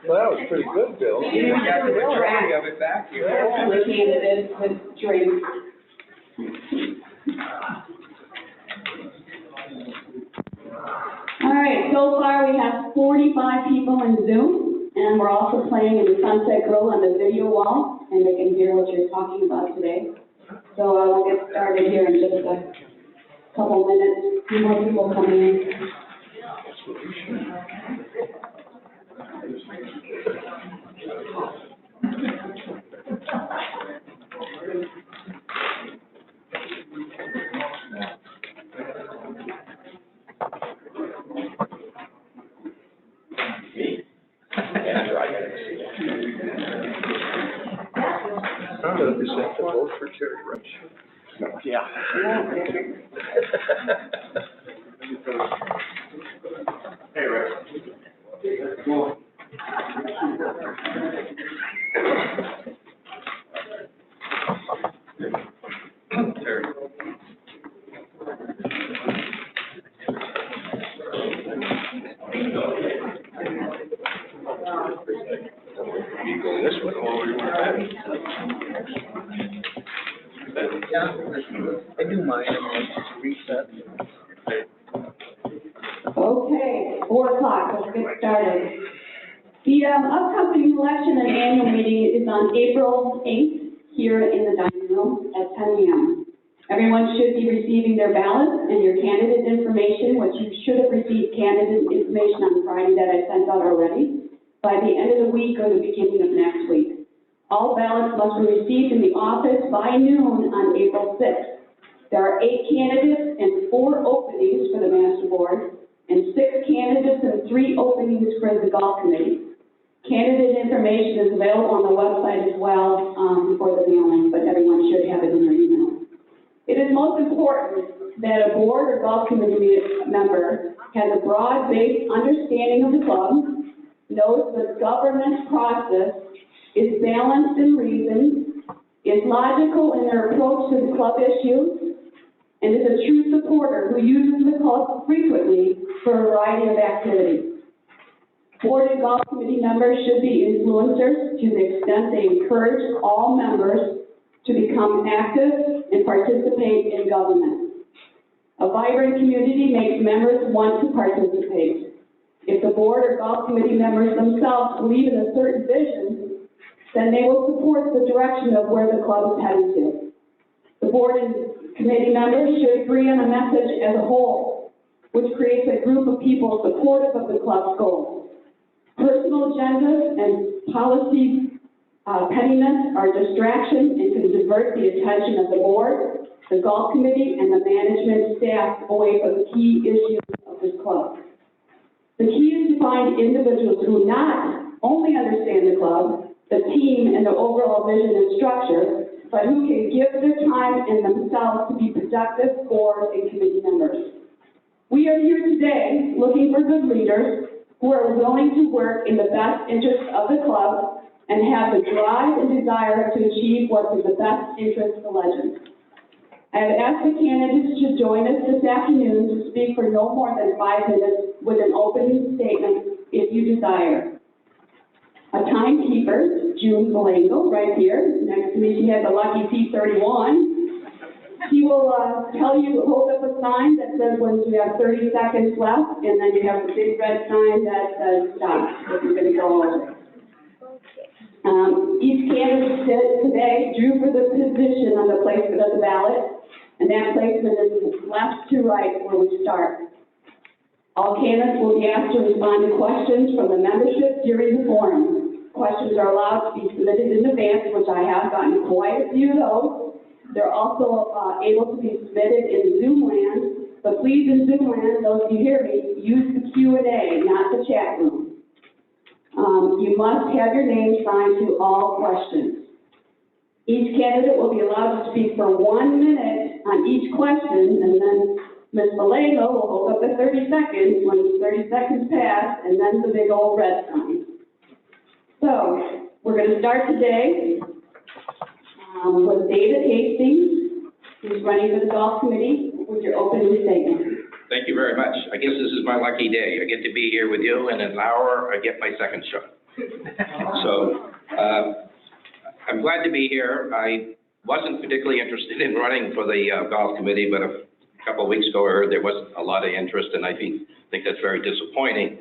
Well, that was pretty good, Bill. You got the majority of it back here. And the candidates with drinks. All right, so far we have 45 people in Zoom, and we're also playing in the Sunset Grill on the video wall, and they can hear what you're talking about today. So we'll get started here in just a couple minutes. A few more people coming in. I'm going to present the vote for Terry Rush. Yeah. Hey, Rick. Terry. You go this way. Yeah, I do mine, reset. Okay, 4 o'clock, let's get started. The upcoming election and annual meeting is on April 8th here in the dining room at 10 a.m. Everyone should be receiving their ballots and your candidate information, which you should have received candidate information on Friday that I sent out already, by the end of the week or the beginning of next week. All ballots must be received in the office by noon on April 6th. There are 8 candidates and 4 openings for the Master Board, and 6 candidates and 3 openings for the Golf Committee. Candidate information is available on the website as well for the mailing, but everyone should have it in their email. It is most important that a board or Golf Committee member has a broad-based understanding of the club, knows the governance process, is balanced in reason, is logical in their approach to the club issues, and is a true supporter who uses the club frequently for a variety of activities. Board and Golf Committee members should be influencers to the extent they encourage all members to become active and participate in government. A vibrant community makes members want to participate. If the board or Golf Committee members themselves believe in a certain vision, then they will support the direction of where the club is heading to. The board and committee members should agree on a message as a whole, which creates a group of people supportive of the club's goals. Personal agendas and policy pettiness are distractions and can divert the attention of the board, the Golf Committee, and the management staff away from the key issues of this club. The key is to find individuals who not only understand the club, the team, and the overall vision and structure, but who can give their time and themselves to be productive board and committee members. We are here today looking for good leaders who are willing to work in the best interest of the club and have the drive and desire to achieve what is the best interest of the Legends. I have asked the candidates to join us this afternoon to speak for no more than 5 minutes with an opening statement if you desire. A timekeeper, June Malengo, right here. Next to me, she has a lucky P31. He will tell you, hold up a sign that says when you have 30 seconds left, and then you have the big red sign that says stop, if you're going to go over. Each candidate today drew for the position on the placement of the ballot, and that placement is left to right where we start. All candidates will be asked to respond to questions from the membership during the forum. Questions are allowed to be submitted in advance, which I have gotten quite a few of those. They're also able to be submitted in Zoom land, but please in Zoom land, those of you hear me, use the Q&A, not the chat room. You must have your name signed to all questions. Each candidate will be allowed to speak for 1 minute on each question, and then Ms. Malengo will hold up the 30 seconds when 30 seconds pass, and then the big old red sign. So, we're going to start today with David Hastings, who's running for the Golf Committee, with your opening statement. Thank you very much. I guess this is my lucky day. I get to be here with you, and in an hour, I get my second shot. So, I'm glad to be here. I wasn't particularly interested in running for the golf committee, but a couple of weeks ago, I heard there was a lot of interest, and I think that's very disappointing.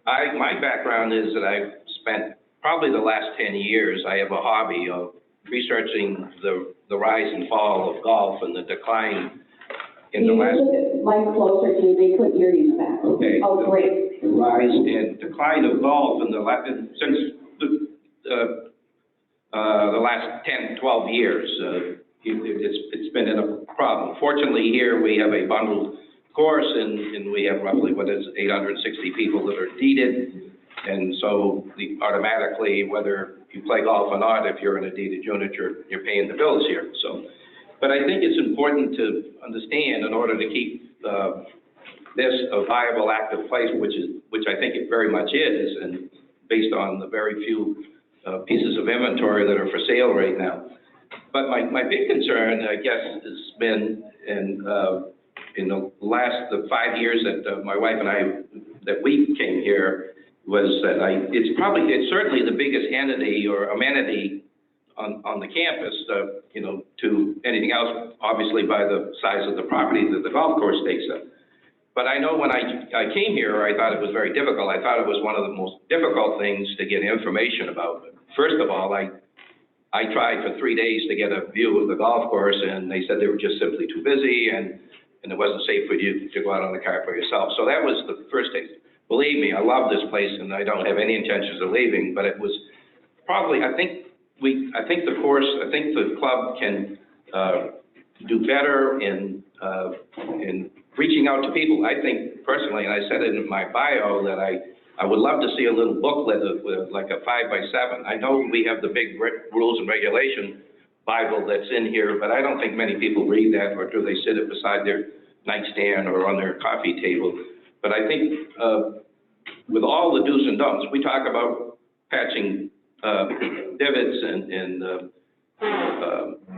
My background is that I've spent probably the last 10 years, I have a hobby of researching the rise and fall of golf and the decline in the last. Can you put the mic closer to you? They couldn't hear you in the back. Okay. Oh, great. The rise and decline of golf in since the last 10, 12 years. It's been a problem. Fortunately, here we have a bundled course, and we have roughly, 860 people that are deeded. And so automatically, whether you play golf or not, if you're in a deeded unit, you're paying the bills here. So, but I think it's important to understand, in order to keep this a viable, active place, which I think it very much is, and based on the very few pieces of inventory that are for sale right now. But my big concern, I guess, has been in the last 5 years that my wife and I, that we came here, was that it's certainly the biggest entity or amenity on the campus, to anything else, obviously by the size of the property that the golf course takes up. But I know when I came here, I thought it was very difficult. I thought it was one of the most difficult things to get information about. First of all, I tried for 3 days to get a view of the golf course, and they said they were just simply too busy, and it wasn't safe for you to go out on the cart for yourself. So that was the first thing. Believe me, I love this place, and I don't have any intentions of leaving, but it was probably, I think the club can do better in reaching out to people. I think personally, and I said it in my bio, that I would love to see a little booklet with like a 5x7. I know we have the big rules and regulation Bible that's in here, but I don't think many people read that, or do they sit it beside their nightstand or on their coffee table. But I think with all the do's and don'ts, we talk about patching divots and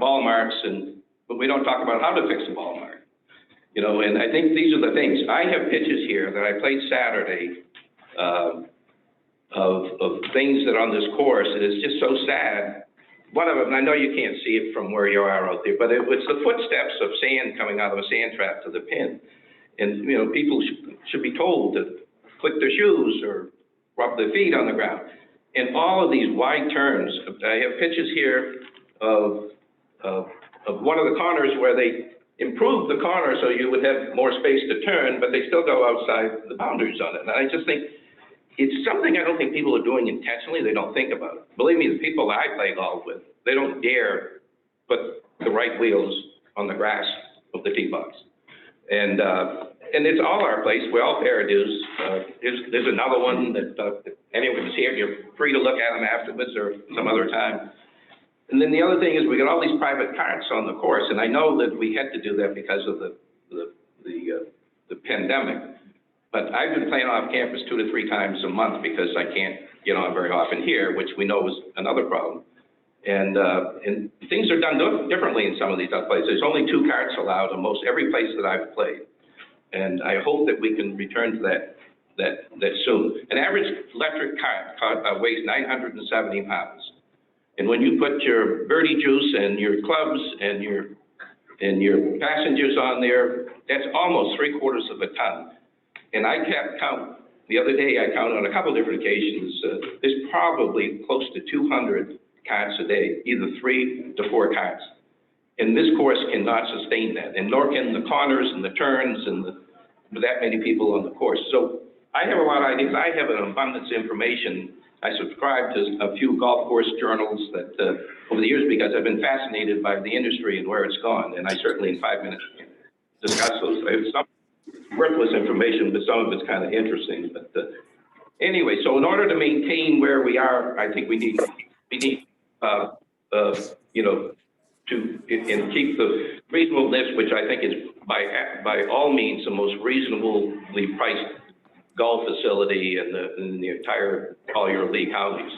ball marks, but we don't talk about how to fix a ball mark. And I think these are the things. I have pictures here that I played Saturday of things that are on this course, and it's just so sad. One of them, and I know you can't see it from where you are out there, but it was the footsteps of sand coming out of a sand trap to the pin. And, people should be told to click their shoes or rub their feet on the ground. And all of these wide turns, I have pictures here of one of the corners where they improved the corner so you would have more space to turn, but they still go outside the boundaries on it. And I just think it's something I don't think people are doing intentionally. They don't think about it. Believe me, the people that I play golf with, they don't dare put the right wheels on the grass of the tee box. And it's all our place. We all pay our dues. There's another one that if anyone's here, you're free to look at them afterwards or some other time. And then the other thing is we got all these private carts on the course, and I know that we had to do that because of the pandemic. But I've been playing off campus 2 to 3 times a month because I can't get on very often here, which we know is another problem. And things are done differently in some of these other places. There's only 2 carts allowed in most every place that I've played. And I hope that we can return to that soon. An average electric cart weighs 970 pounds. And when you put your birdie juice and your clubs and your passengers on there, that's almost 3/4 of a ton. And I kept count. The other day, I counted on a couple different occasions. There's probably close to 200 carts a day, either 3 to 4 carts. And this course cannot sustain that, and nor can the corners and the turns and that many people on the course. So I have a lot of ideas. I have an abundance of information. I subscribe to a few golf course journals that over the years, because I've been fascinated by the industry and where it's gone. And I certainly in 5 minutes can discuss those. I have some worthless information, but some of it's kind of interesting. But anyway, so in order to maintain where we are, I think we need and keep the reasonableness, which I think is by all means the most reasonably priced golf facility in the entire Collier Lee counties.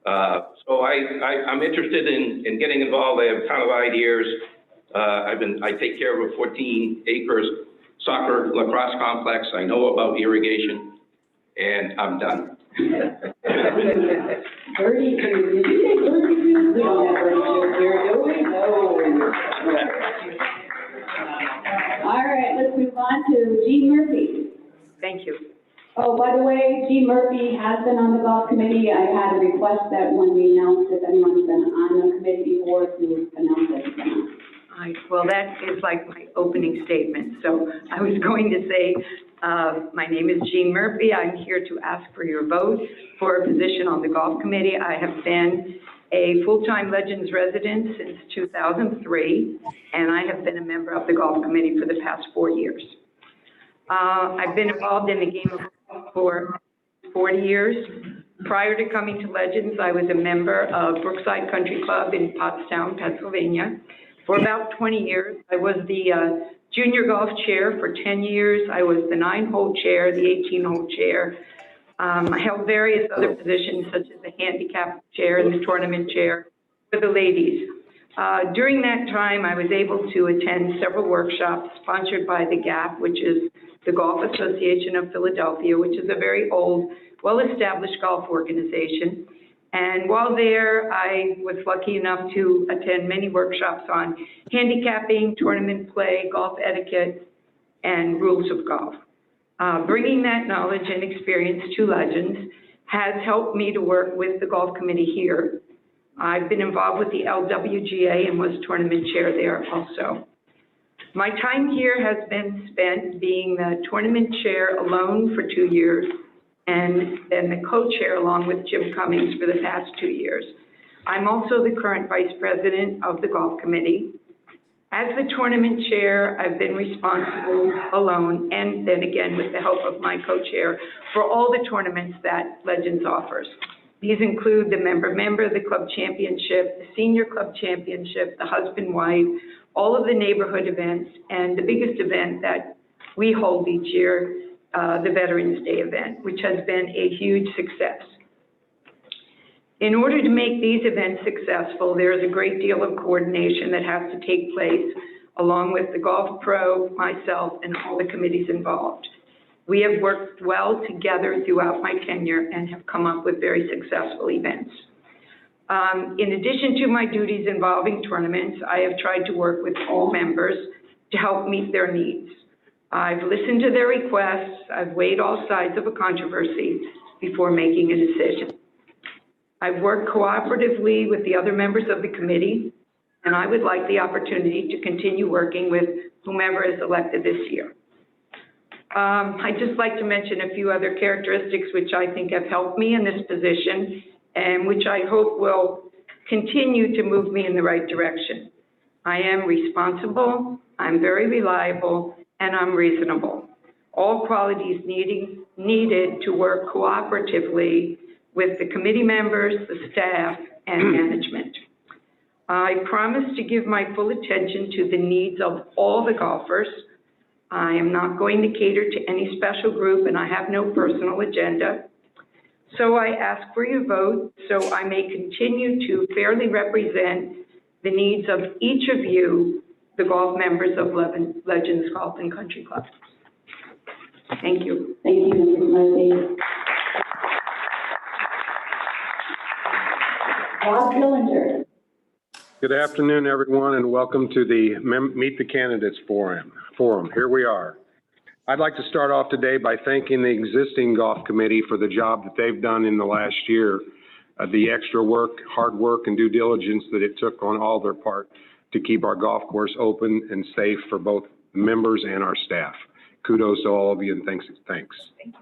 So I'm interested in getting involved. I have a ton of ideas. I take care of a 14 acres soccer, lacrosse complex, I know about irrigation, and I'm done. Birdie, did you say birdie? We don't have birdie here, do we? No. All right, let's move on to Jean Murphy. Thank you. Oh, by the way, Jean Murphy has been on the golf committee. I had a request that when we announced if anyone's been on the committee before, to announce it. Well, that is like my opening statement. So I was going to say, my name is Jean Murphy. I'm here to ask for your vote for a position on the golf committee. I have been a full-time Legends resident since 2003, and I have been a member of the golf committee for the past 4 years. I've been involved in the game of golf for 40 years. Prior to coming to Legends, I was a member of Brookside Country Club in Pottstown, Pennsylvania. For about 20 years, I was the junior golf chair for 10 years. I was the 9-hole chair, the 18-hole chair. I held various other positions such as the handicap chair and the tournament chair for the ladies. During that time, I was able to attend several workshops sponsored by the GAP, which is the Golf Association of Philadelphia, which is a very old, well-established golf organization. And while there, I was lucky enough to attend many workshops on handicapping, tournament play, golf etiquette, and rules of golf. Bringing that knowledge and experience to Legends has helped me to work with the golf committee here. I've been involved with the LWGA and was tournament chair there also. My time here has been spent being the tournament chair alone for 2 years, and then the co-chair along with Jim Cummings for the past 2 years. I'm also the current vice president of the golf committee. As the tournament chair, I've been responsible alone, and then again with the help of my co-chair, for all the tournaments that Legends offers. These include the member, the club championship, the senior club championship, the husband-wife, all of the neighborhood events, and the biggest event that we hold each year, the Veterans Day event, which has been a huge success. In order to make these events successful, there is a great deal of coordination that has to take place along with the golf pro, myself, and all the committees involved. We have worked well together throughout my tenure and have come up with very successful events. In addition to my duties involving tournaments, I have tried to work with all members to help meet their needs. I've listened to their requests, I've weighed all sides of a controversy before making a decision. I've worked cooperatively with the other members of the committee, and I would like the opportunity to continue working with whomever is elected this year. I'd just like to mention a few other characteristics which I think have helped me in this position and which I hope will continue to move me in the right direction. I am responsible, I'm very reliable, and I'm reasonable. All qualities needed to work cooperatively with the committee members, the staff, and management. I promise to give my full attention to the needs of all the golfers. I am not going to cater to any special group, and I have no personal agenda. So I ask for your vote so I may continue to fairly represent the needs of each of you, the golf members of Legends Golf and Country Club. Thank you. Thank you, Mrs. Murphy. Rob Dillinger. Good afternoon, everyone, and welcome to the Meet the Candidates Forum. Here we are. I'd like to start off today by thanking the existing golf committee for the job that they've done in the last year, the extra work, hard work, and due diligence that it took on all their part to keep our golf course open and safe for both members and our staff. Kudos to all of you, and thanks. Thank you.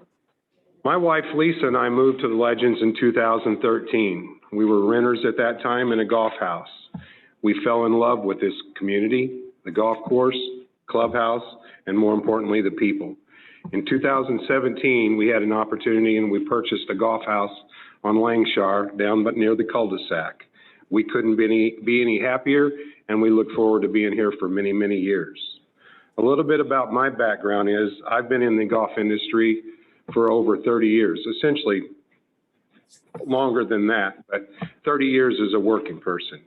My wife, Lisa, and I moved to the Legends in 2013. We were renters at that time in a golf house. We fell in love with this community, the golf course, clubhouse, and more importantly, the people. In 2017, we had an opportunity and we purchased a golf house on Langshire down but near the cul-de-sac. We couldn't be any happier, and we look forward to being here for many, many years. A little bit about my background is I've been in the golf industry for over 30 years, essentially longer than that, but 30 years as a working person.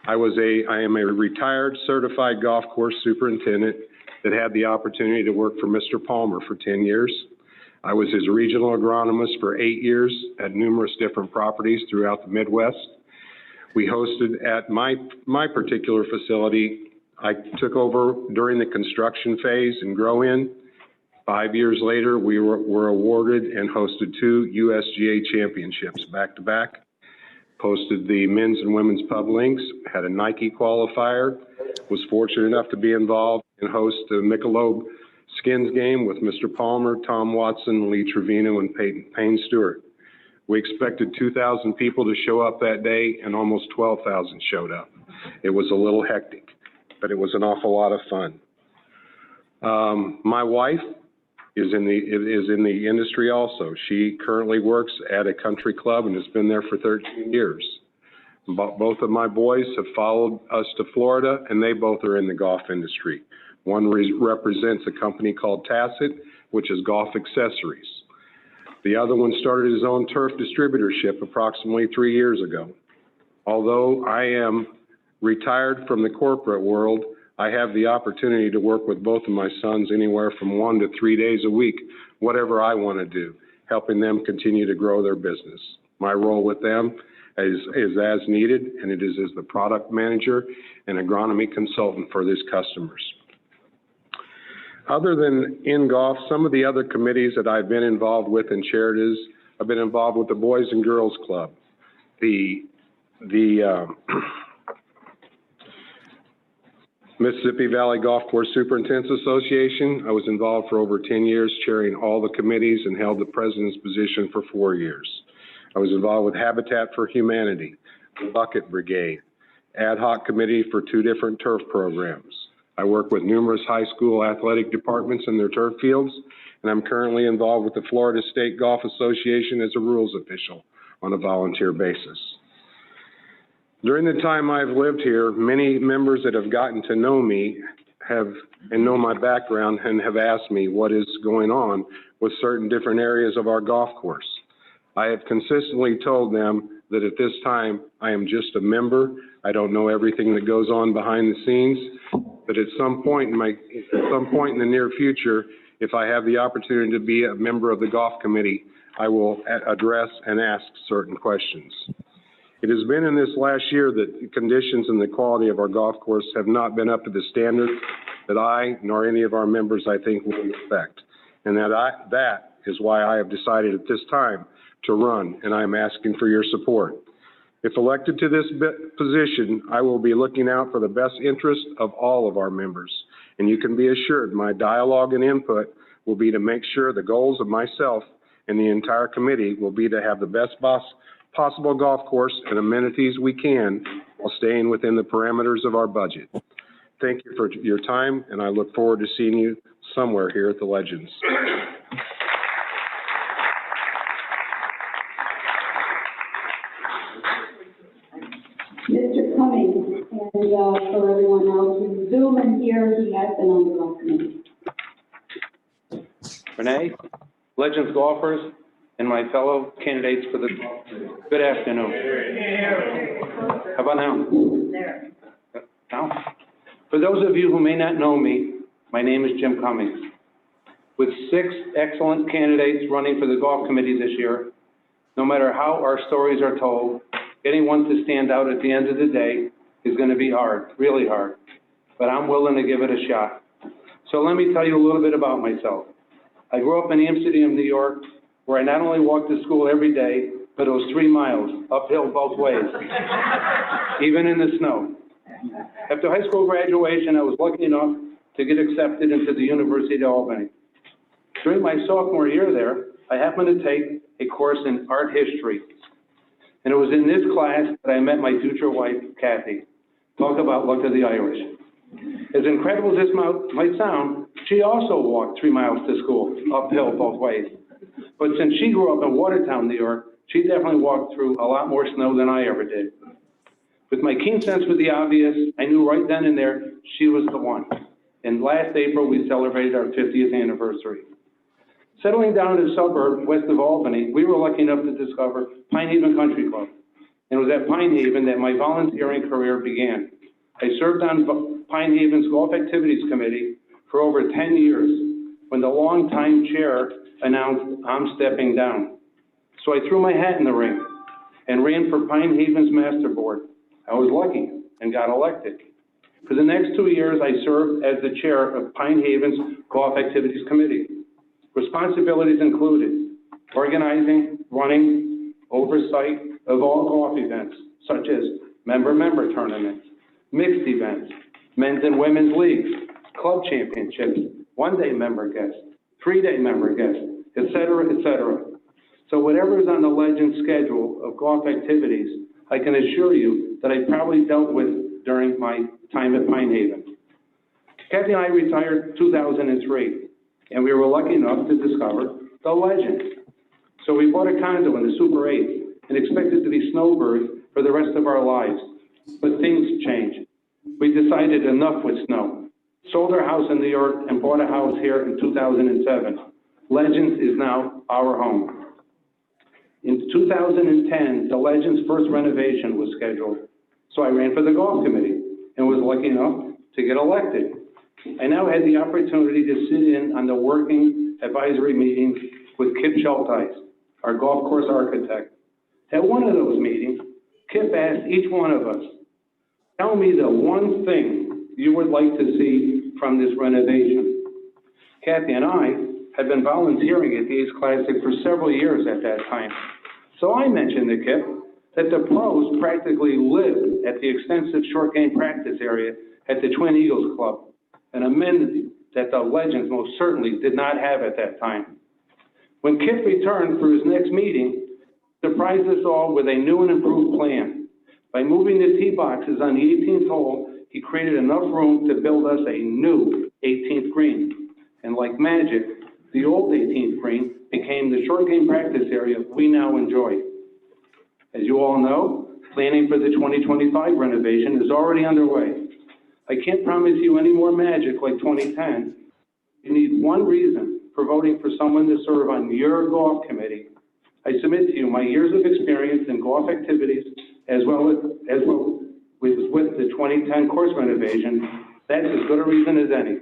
I am a retired certified golf course superintendent, that had the opportunity to work for Mr. Palmer for 10 years. I was his regional agronomist for 8 years at numerous different properties throughout the Midwest. We hosted at my particular facility. I took over during the construction phase and grow in. 5 years later, we were awarded and hosted 2 USGA championships back to back. Posted the men's and women's pub links, had a Nike qualifier, was fortunate enough to be involved and host the Michelob Skins game with Mr. Palmer, Tom Watson, Lee Trevino, and Payne Stewart. We expected 2,000 people to show up that day, and almost 12,000 showed up. It was a little hectic, but it was an awful lot of fun. My wife is in the industry also. She currently works at a country club and has been there for 13 years. Both of my boys have followed us to Florida, and they both are in the golf industry. One represents a company called Tacit, which is golf accessories. The other one started his own turf distributorship approximately 3 years ago. Although I am retired from the corporate world, I have the opportunity to work with both of my sons anywhere from 1 to 3 days a week, whatever I want to do, helping them continue to grow their business. My role with them is as needed, and it is as the product manager and agronomy consultant for these customers. Other than in golf, some of the other committees that I've been involved with and chaired is, I've been involved with the Boys and Girls Club, the Mississippi Valley Golf Course Superintendents Association. I was involved for over 10 years, chairing all the committees, and held the president's position for 4 years. I was involved with Habitat for Humanity, the Bucket Brigade, ad hoc committee for 2 different turf programs. I work with numerous high school athletic departments in their turf fields, and I'm currently involved with the Florida State Golf Association as a rules official on a volunteer basis. During the time I've lived here, many members that have gotten to know me and know my background and have asked me what is going on with certain different areas of our golf course. I have consistently told them that at this time, I am just a member. I don't know everything that goes on behind the scenes, but at some point in the near future, if I have the opportunity to be a member of the golf committee, I will address and ask certain questions. It has been in this last year that the conditions and the quality of our golf course have not been up to the standard that I nor any of our members, I think, will expect. And that is why I have decided at this time to run, and I am asking for your support. If elected to this position, I will be looking out for the best interest of all of our members. And you can be assured my dialogue and input will be to make sure the goals of myself and the entire committee will be to have the best possible golf course and amenities we can while staying within the parameters of our budget. Thank you for your time, and I look forward to seeing you somewhere here at the Legends. Mr. Cummings, and for everyone else who's Zoom and here, he has been on the golf committee. Renee, Legends golfers, and my fellow candidates for the golf committee. Good afternoon. How about now? Now? For those of you who may not know me, my name is Jim Cummings. With 6 excellent candidates running for the golf committee this year, no matter how our stories are told, getting one to stand out at the end of the day is going to be hard, really hard, but I'm willing to give it a shot. So let me tell you a little bit about myself. I grew up in Amsterdam, New York, where I not only walked to school every day, but it was 3 miles, uphill both ways, even in the snow. After high school graduation, I was lucky enough to get accepted into the University of Albany. During my sophomore year there, I happened to take a course in art history. And it was in this class that I met my future wife, Kathy. Talk about luck of the Irish. As incredible as this might sound, she also walked 3 miles to school, uphill both ways. But since she grew up in Watertown, New York, she definitely walked through a lot more snow than I ever did. With my keen sense for the obvious, I knew right then and there she was the one. And last April, we celebrated our 50th anniversary. Settling down in a suburb west of Albany, we were lucky enough to discover Pine Haven Country Club. And it was at Pine Haven that my volunteering career began. I served on Pine Haven's Golf Activities Committee for over 10 years when the longtime chair announced I'm stepping down. So I threw my hat in the ring and ran for Pine Haven's Master Board. I was lucky and got elected. For the next 2 years, I served as the chair of Pine Haven's Golf Activities Committee. Responsibilities included organizing, running, oversight of all golf events, such as member-member tournaments, mixed events, men's and women's leagues, club championships, one-day member guests, three-day member guests, et cetera, So whatever is on the Legends schedule of golf activities, I can assure you that I probably dealt with during my time at Pine Haven. Kathy and I retired in 2003, and we were lucky enough to discover the Legends. So we bought a condo in the Super 8 and expected to be snowbirds for the rest of our lives. But things changed. We decided enough with snow. Sold our house in New York and bought a house here in 2007. Legends is now our home. In 2010, the Legends' first renovation was scheduled. So I ran for the golf committee and was lucky enough to get elected. I now had the opportunity to sit in on the working advisory meetings with Kip Schulteis, our golf course architect. At one of those meetings, Kip asked each one of us, tell me the one thing you would like to see from this renovation. Kathy and I had been volunteering at the Ace Classic for several years at that time. So I mentioned to Kip that the pros practically lived at the extensive short game practice area at the Twin Eagles Club, an amenity that the Legends most certainly did not have at that time. When Kip returned for his next meeting, he surprised us all with a new and improved plan. By moving the tee boxes on the 18th hole, he created enough room to build us a new 18th green. And like magic, the old 18th green became the short game practice area we now enjoy. As you all know, planning for the 2025 renovation is already underway. I can't promise you any more magic like 2010. You need one reason for voting for someone to serve on your golf committee. I submit to you my years of experience in golf activities as well with the 2010 course renovation. That's as good a reason as any.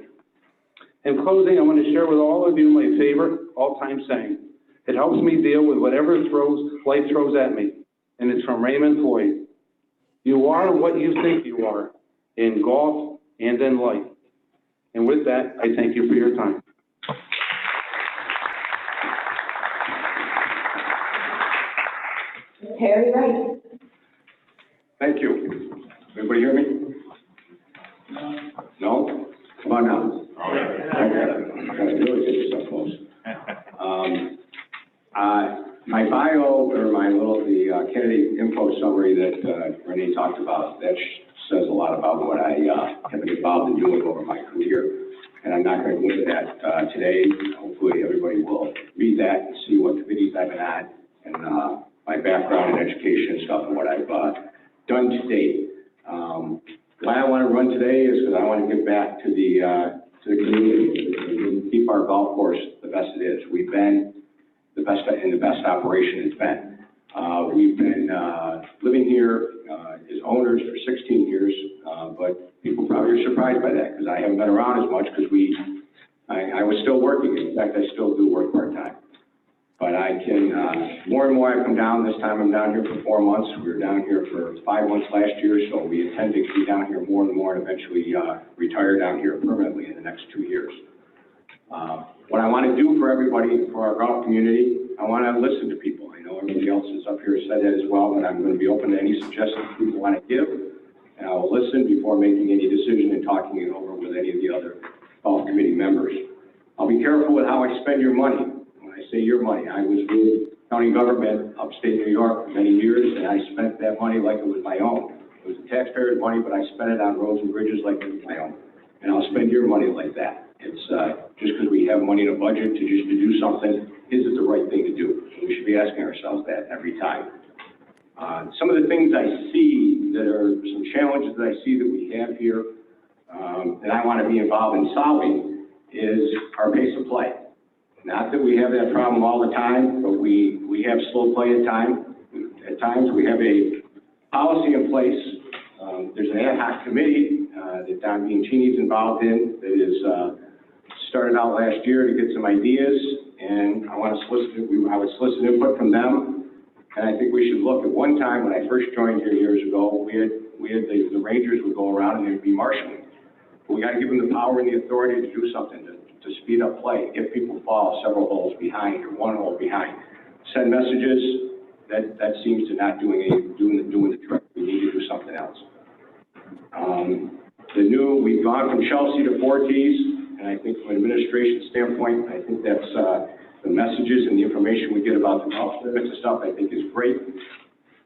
In closing, I want to share with all of you my favorite all-time saying. It helps me deal with whatever life throws at me, and it's from Raymond Floyd. You are what you think you are in golf and in life. And with that, I thank you for your time. Terry Wright. Thank you. Everybody hear me? No? Come on now. I gotta really get yourself close. My bio, or the candidate info summary that Renee talked about, that says a lot about what I have been involved in doing over my career. And I'm not going to go into that today. Hopefully everybody will read that and see what committees I've been on and my background in education and stuff and what I've done to date. Why I want to run today is because I want to give back to the community and keep our golf course the best it is. We've been the best operation it's been. We've been living here as owners for 16 years, but people probably are surprised by that because I haven't been around as much because I was still working. In fact, I still do work part-time. But I can, more and more I come down. This time I'm down here for 4 months. We were down here for 5 months last year, so we intend to be down here more and more and eventually retire down here permanently in the next 2 years. What I want to do for everybody, for our golf community, I want to listen to people. I know everybody else is up here said that as well, but I'm going to be open to any suggestions people want to give, and I will listen before making any decision and talking it over with any of the other golf committee members. I'll be careful with how I spend your money. When I say your money, I was with county government upstate New York for many years, and I spent that money like it was my own. It was the taxpayers' money, but I spent it on roads and bridges like it was my own. And I'll spend your money like that. It's just because we have money in a budget to do something, is it the right thing to do? So we should be asking ourselves that every time. Some of the things I see that are some challenges that I see that we have here that I want to be involved in solving is our pace of play. Not that we have that problem all the time, but we have slow play at times. At times we have a policy in place. There's an ad hoc committee that Don Bianchini is involved in that is started out last year to get some ideas, and I would solicit input from them. And I think we should look at one time, when I first joined here years ago, we had the Rangers would go around and they'd be marshaling. But we gotta give them the power and the authority to do something, to speed up play, if people fall several holes behind or one hole behind. Send messages, that seems to not doing the trick. We need to do something else. We've gone from Chelsea to 4 tees, and I think from an administration standpoint, I think that's, the messages and the information we get about the golf tournaments and stuff, I think is great.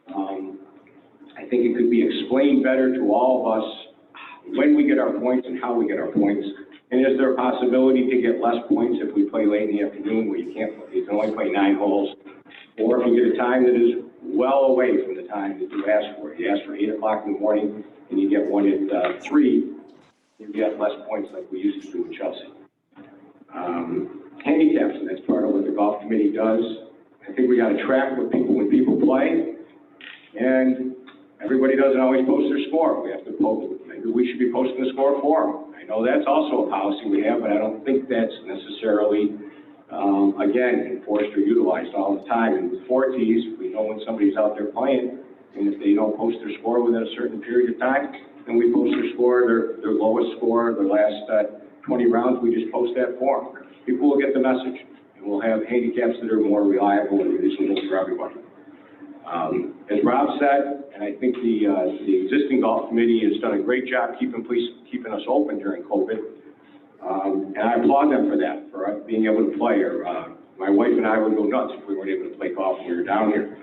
I think it could be explained better to all of us when we get our points and how we get our points. And is there a possibility to get less points if we play late in the afternoon where you can only play 9 holes? Or if you get a time that is well away from the time that you ask for. You ask for 8 o'clock in the morning and you get one at 3, you get less points like we used to do in Chelsea. Handicaps, and that's part of what the golf committee does. I think we got to track what when people play, and everybody doesn't always post their score. We have to post, maybe we should be posting the score for them. I know that's also a policy we have, but I don't think that's necessarily, again, enforced or utilized all the time. And with 4 tees, we know when somebody's out there playing, and if they don't post their score within a certain period of time, then we post their score, their lowest score, their last 20 rounds, we just post that for them. People will get the message, and we'll have handicaps that are more reliable and reasonable for everybody. As Rob said, and I think the existing golf committee has done a great job keeping us open during COVID. And I applaud them for that, for us being able to play. My wife and I would go nuts if we weren't able to play golf when we were down here.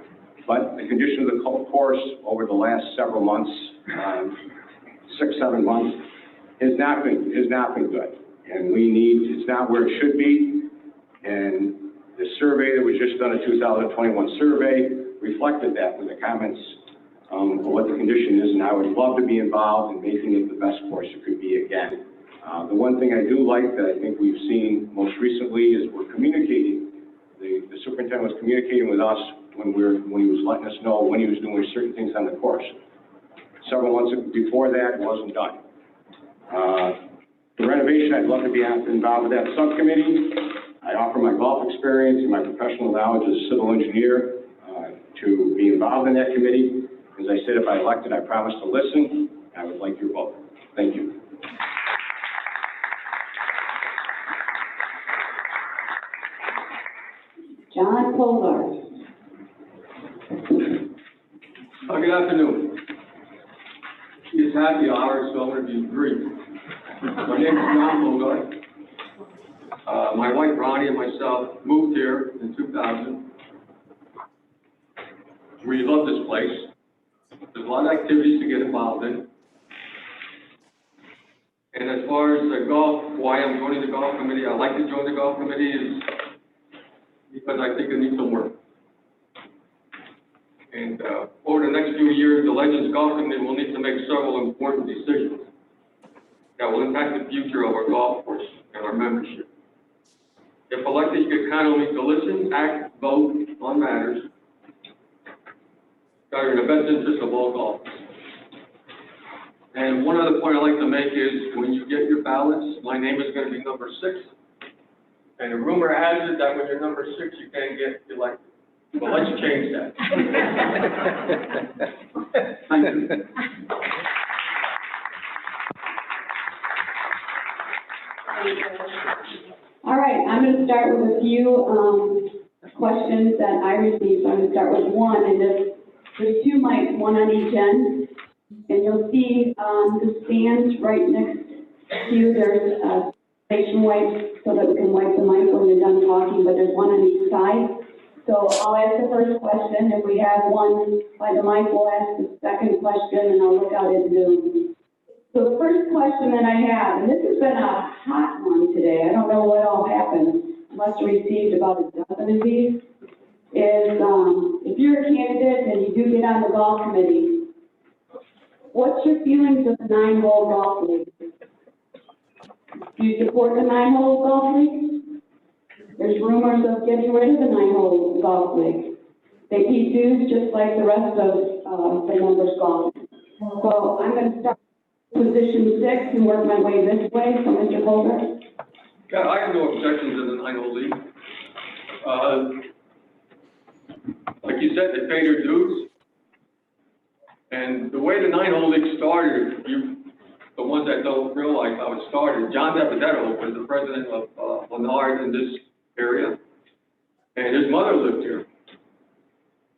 But the condition of the course over the last several months, 6, 7 months, has not been good. And it's not where it should be. And the survey that was just done, a 2021 survey, reflected that with the comments of what the condition is. And I would love to be involved in making it the best course it could be again. The one thing I do like that I think we've seen most recently is we're communicating. The superintendent was communicating with us when he was letting us know when he was doing certain things on the course. Several months before that, it wasn't done. The renovation, I'd love to be involved with that subcommittee. I offer my golf experience and my professional knowledge as a civil engineer to be involved in that committee. As I said, if I elected, I promise to listen. I would like your vote. Thank you. John Colgar. Good afternoon. It's happy hour, so I'm going to be brief. My name is John Colgar. My wife Ronnie and myself moved here in 2000. We love this place. There's a lot of activities to get involved in. And as far as the golf, why I'm joining the golf committee, I like to join the golf committee is because I think it needs some work. And over the next few years, the Legends Golf Committee will need to make several important decisions that will impact the future of our golf course and our membership. If elected, you can count on me to listen, act, vote on matters that are in the best interest of all golfers. And one other point I'd like to make is when you get your ballots, my name is going to be number 6. And the rumor has it that when you're number 6, you can't get elected. Well, let's change that. Thank you. All right, I'm going to start with a few questions that I received. So I'm going to start with one, and there's 2 mics, one on each end. And you'll see the stands right next to you. There's station wipes so that we can wipe the mic when you're done talking, but there's one on each side. So I'll ask the first question. If we have one by the mic, we'll ask the second question, and I'll look out at Zoom. So the first question that I have, and this has been a hot one today, I don't know what all happened, must have received about a dozen of these, is if you're a candidate and you do get on the golf committee, what's your feelings of the 9-hole golf league? Do you support the 9-hole golf league? There's rumors of getting rid of the 9-hole golf league. They pay dues just like the rest of the members golf. So I'm going to start with position 6 and work my way this way. So Mr. Holder. Yeah, I have no objections to the 9-hole league. Like you said, they pay their dues. And the way the 9-hole league started, the ones that don't realize how it started, John DePodetto was the president of Lennard in this area. And his mother lived here.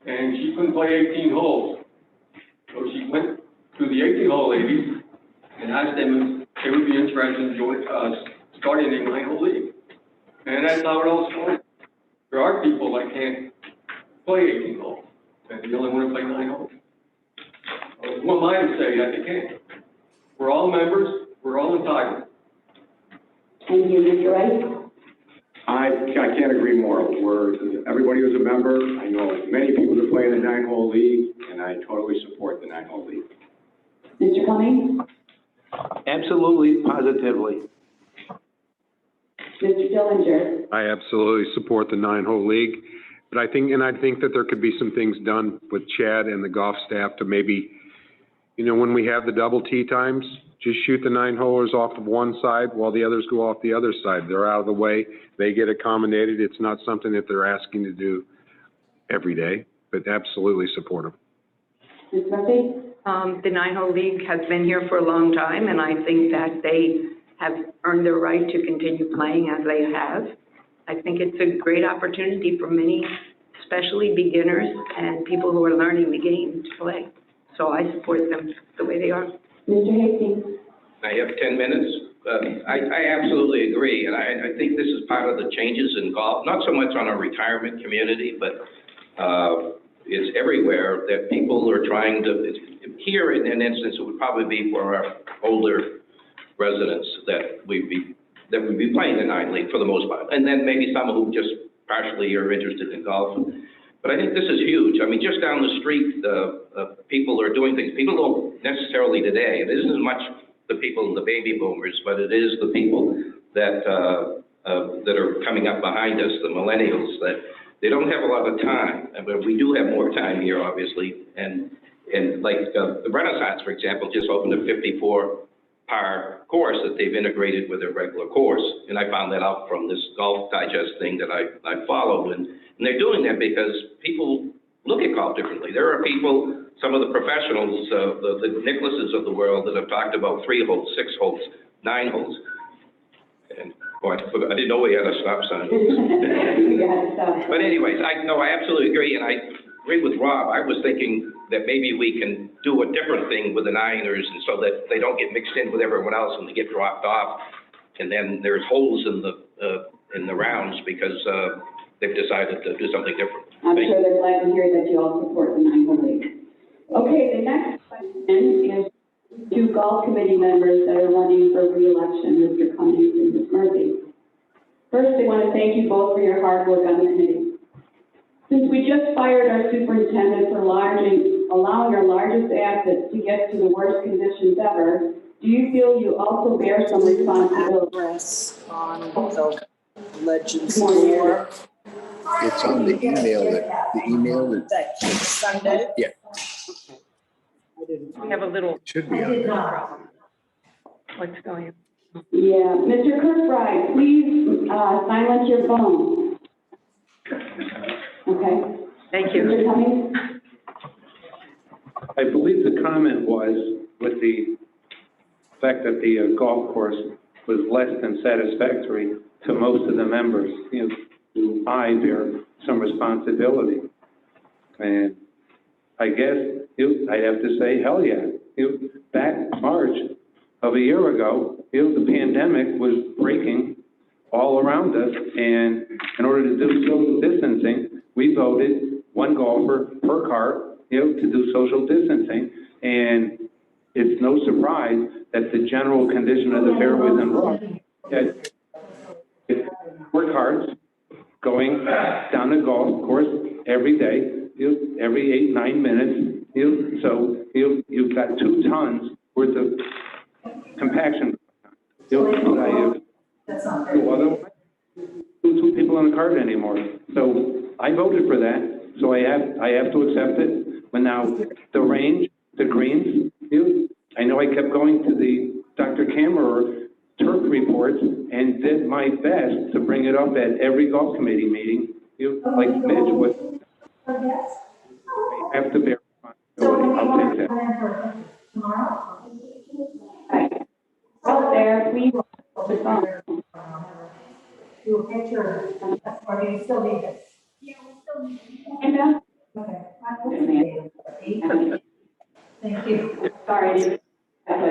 And she couldn't play 18 holes. So she went to the 18-hole ladies and asked them if they would be interested in starting a 9-hole league. And that's how it all started. There are people that can't play 18 holes, and they only want to play 9 holes. Who am I to say that they can't? We're all members, we're all entitled. Thank you, Mr. Rice. I can't agree more. Everybody who's a member, I know many people that play in the 9-hole league, and I totally support the 9-hole league. Mr. Cummings? Absolutely, positively. Mr. Dillinger? I absolutely support the 9-hole league, but I think that there could be some things done with Chad and the golf staff to maybe, when we have the double tee times, just shoot the 9-holers off of one side while the others go off the other side. They're out of the way. They get accommodated. It's not something that they're asking to do every day, but absolutely support them. Ms. Murphy? The 9-hole league has been here for a long time, and I think that they have earned their right to continue playing as they have. I think it's a great opportunity for many, especially beginners and people who are learning the game to play. So I support them the way they are. Mr. Hastings? I have 10 minutes. I absolutely agree, and I think this is part of the changes in golf, not so much on our retirement community, but it's everywhere that people are trying to, here in an instance, it would probably be for our older residents that we'd be playing the 9 league for the most part, and then maybe some who just partially are interested in golf. But I think this is huge. I mean, just down the street, people are doing things. People don't necessarily today. It isn't as much the people, the baby boomers, but it is the people that are coming up behind us, the millennials, that they don't have a lot of time. But we do have more time here, obviously. And like the Renaissance, for example, just opened a 54-par course that they've integrated with their regular course. And I found that out from this Golf Digest thing that I follow. And they're doing that because people look at golf differently. There are people, some of the professionals, the Nicklases of the world that have talked about 3 holes, 6 holes, 9 holes. And boy, I didn't know we had a stop sign. But anyways, I absolutely agree, and I agree with Rob. I was thinking that maybe we can do a different thing with the 9ers, and so that they don't get mixed in with everyone else and they get dropped off. And then there's holes in the rounds because they've decided to do something different. I'm sure they're glad to hear that you all support the 9-hole league. Okay, the next question is 2 golf committee members that are running for re-election, Mr. Cummings and Ms. Murphy. First, I want to thank you both for your hard work on the committee. Since we just fired our superintendent for allowing our largest assets to get to the worst conditions ever, do you feel you also bear some responsibility? Address on the Legends Score. It's on the email That keeps Sunday? Yeah. We have a little should be on. problem. What's going on? Yeah, Mr. Kirkbride, please silence your phone. Okay. Thank you. Mr. Cummings? I believe the comment was with the fact that the golf course was less than satisfactory to most of the members. I bear some responsibility. And I guess I'd have to say, hell yeah. Back March of a year ago, the pandemic was breaking all around us. And in order to do social distancing, we voted 1 golfer per car, to do social distancing. And it's no surprise that the general condition of the fairways and rough, that 4 carts going down the golf course every day, every 8-9 minutes. So you've got 2 tons worth of compaction. Otherwise, 2 people in a cart anymore. So I voted for that. So I have to accept it. But now the range, the greens, I know I kept going to the Dr. Kammerer turf reports and did my best to bring it up at every golf committee meeting. You, like Mitch, would have to bear responsibility. I'll take that. Right. Out there, we, Do a picture, or do you still need this? Linda? Okay. Thank you. Sorry. Okay.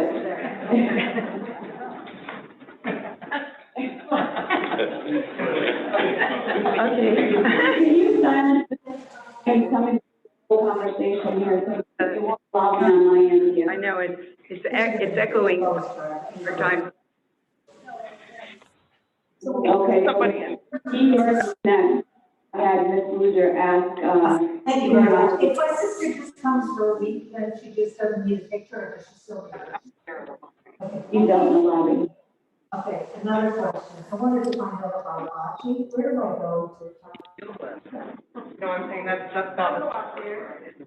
Can you silence and come into the conversation here, so it won't allow me on my end here. I know, it's echoing for time. Okay. Yours next. I had Ms. Loser ask, Thank you very much. If my sister just comes for a week, then she just doesn't need a picture, or does she still need it? Okay. you don't allow me. Okay, another question. I wanted to find out about Bocce. Where do I go to? No, I'm saying that's not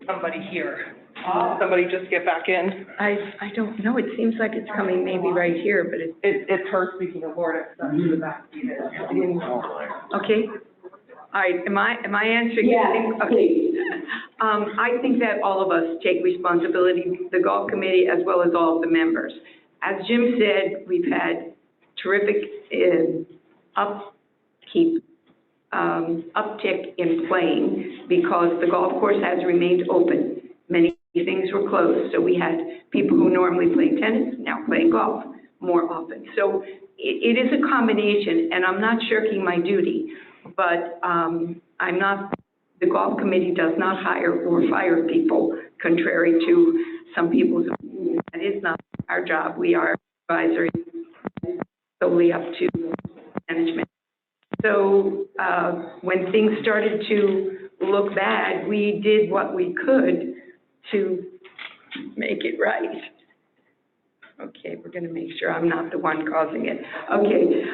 somebody here. Somebody just get back in. I don't know, it seems like it's coming maybe right here, but It's her speaking of Lord, it's the back seat. okay. All right, am I answering? Yes, Okay. please. I think that all of us take responsibility, the golf committee as well as all of the members. As Jim said, we've had terrific uptick in playing because the golf course has remained open. Many things were closed, so we had people who normally play tennis now playing golf more often. So it is a combination, and I'm not shirking my duty, but the golf committee does not hire or fire people, contrary to some people's opinion. That is not our job. We are advisory, solely up to management. So when things started to look bad, we did what we could to make it right. Okay, we're going to make sure I'm not the one causing it. Okay,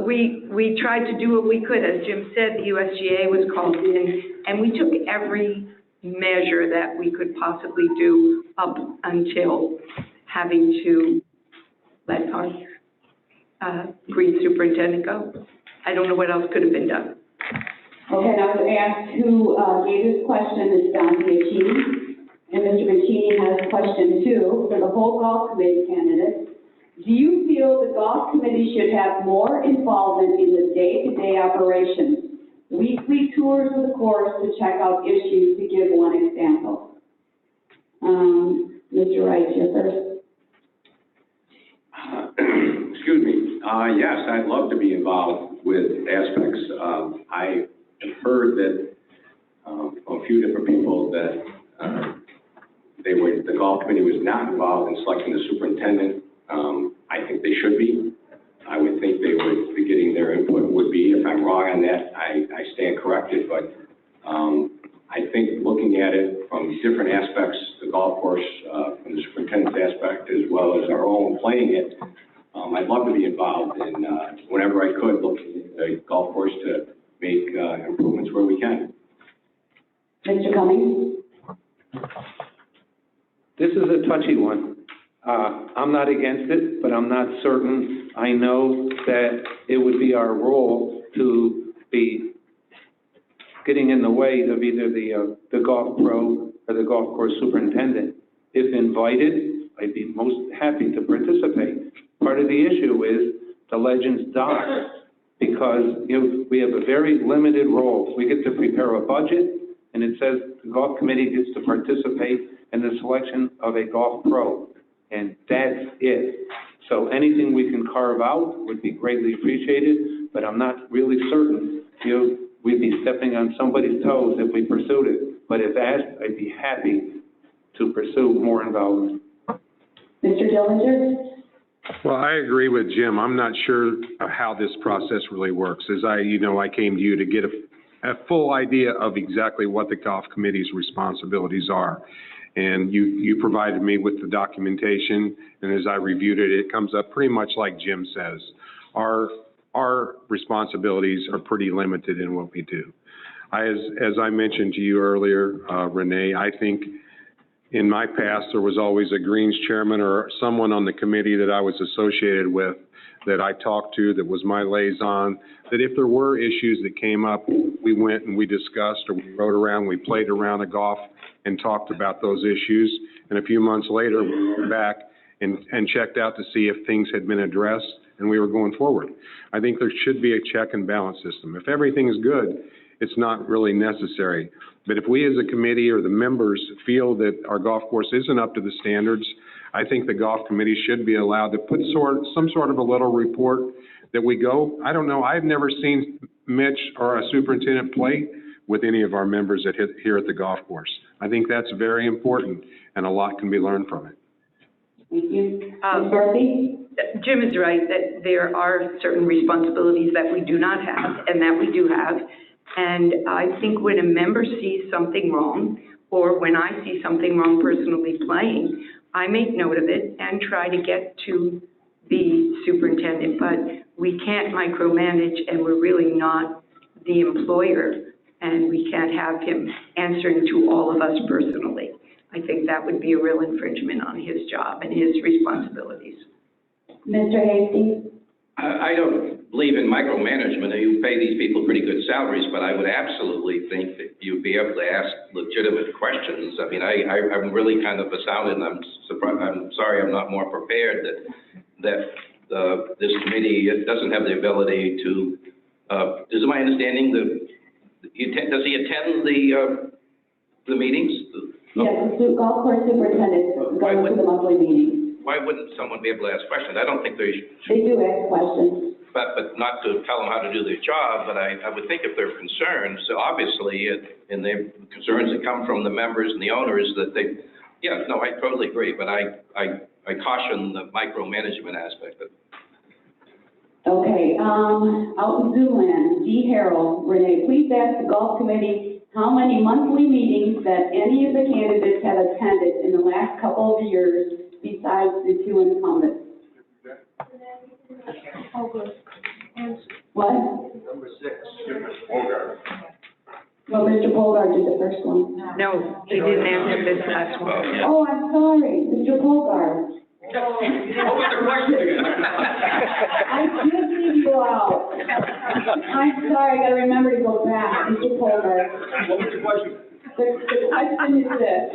we tried to do what we could. As Jim said, the USGA was called in, and we took every measure that we could possibly do up until having to let our green superintendent go. I don't know what else could have been done. Okay, and I was asked who gave this question, is Don Biachini. And Mr. Biachini has a question too, for the whole golf committee candidates. Do you feel the golf committee should have more involvement in the day-to-day operations? Weekly tours of the course to check out issues, to give one example. Mr. Wright, you're first. Excuse me. Yes, I'd love to be involved with aspects. I have heard that a few different people that the golf committee was not involved in selecting the superintendent. I think they should be. I would think they would be getting their input would be. If I'm wrong on that, I stand corrected. But I think looking at it from different aspects, the golf course, from the superintendent's aspect, as well as our own playing it, I'd love to be involved in, whenever I could, looking at the golf course to make improvements where we can. Mr. Cummings? This is a touchy one. I'm not against it, but I'm not certain. I know that it would be our role to be getting in the way of either the golf pro or the golf course superintendent. If invited, I'd be most happy to participate. Part of the issue is the Legends dock, because we have a very limited role. We get to prepare a budget, and it says the golf committee gets to participate in the selection of a golf pro, and that's it. So anything we can carve out would be greatly appreciated, but I'm not really certain, we'd be stepping on somebody's toes if we pursued it. But if asked, I'd be happy to pursue more involvement. Mr. Dillinger? Well, I agree with Jim. I'm not sure how this process really works. As I came to you to get a full idea of exactly what the golf committee's responsibilities are. And you provided me with the documentation, and as I reviewed it, it comes up pretty much like Jim says. Our responsibilities are pretty limited in what we do. As I mentioned to you earlier, Renee, I think, in my past, there was always a Greens chairman or someone on the committee that I was associated with that I talked to, that was my liaison, that if there were issues that came up, we went and we discussed, or we rode around, we played around a golf and talked about those issues. And a few months later, we went back and checked out to see if things had been addressed and we were going forward. I think there should be a check and balance system. If everything's good, it's not really necessary. But if we as a committee or the members feel that our golf course isn't up to the standards, I think the golf committee should be allowed to put some sort of a little report that we go. I don't know, I've never seen Mitch or a superintendent play with any of our members here at the golf course. I think that's very important, and a lot can be learned from it. Thank you. Ms. Murphy? Jim is right that there are certain responsibilities that we do not have and that we do have. And I think when a member sees something wrong, or when I see something wrong personally playing, I make note of it and try to get to the superintendent. But we can't micromanage, and we're really not the employer, and we can't have him answering to all of us personally. I think that would be a real infringement on his job and his responsibilities. Mr. Hastings? I don't believe in micromanagement. You pay these people pretty good salaries, but I would absolutely think that you'd be able to ask legitimate questions. I mean, I'm really kind of astounded, and I'm surprised. I'm sorry I'm not more prepared that this committee doesn't have the ability to. Is my understanding that does he attend the meetings? Yes, the golf course superintendent goes to the monthly meeting. Why wouldn't someone be able to ask questions? I don't think they should. They do ask questions. But not to tell them how to do their job, but I would think if they're concerned, so obviously, and the concerns that come from the members and the owners, that they, yeah, no, I totally agree, but I caution the micromanagement aspect of it. Okay, out in Zoomland, D. Harrell, Renee, please ask the golf committee how many monthly meetings that any of the candidates have attended in the last couple of years besides the two incumbents. What? Number 6, Bogart. Well, Mr. Polgard did the first one. No, he didn't answer this last one. Oh, I'm sorry, Mr. Polgard. What was the question again? I did leave you out. I'm sorry, I gotta remember to go back, Mr. Polgard. What was the question? The question is this.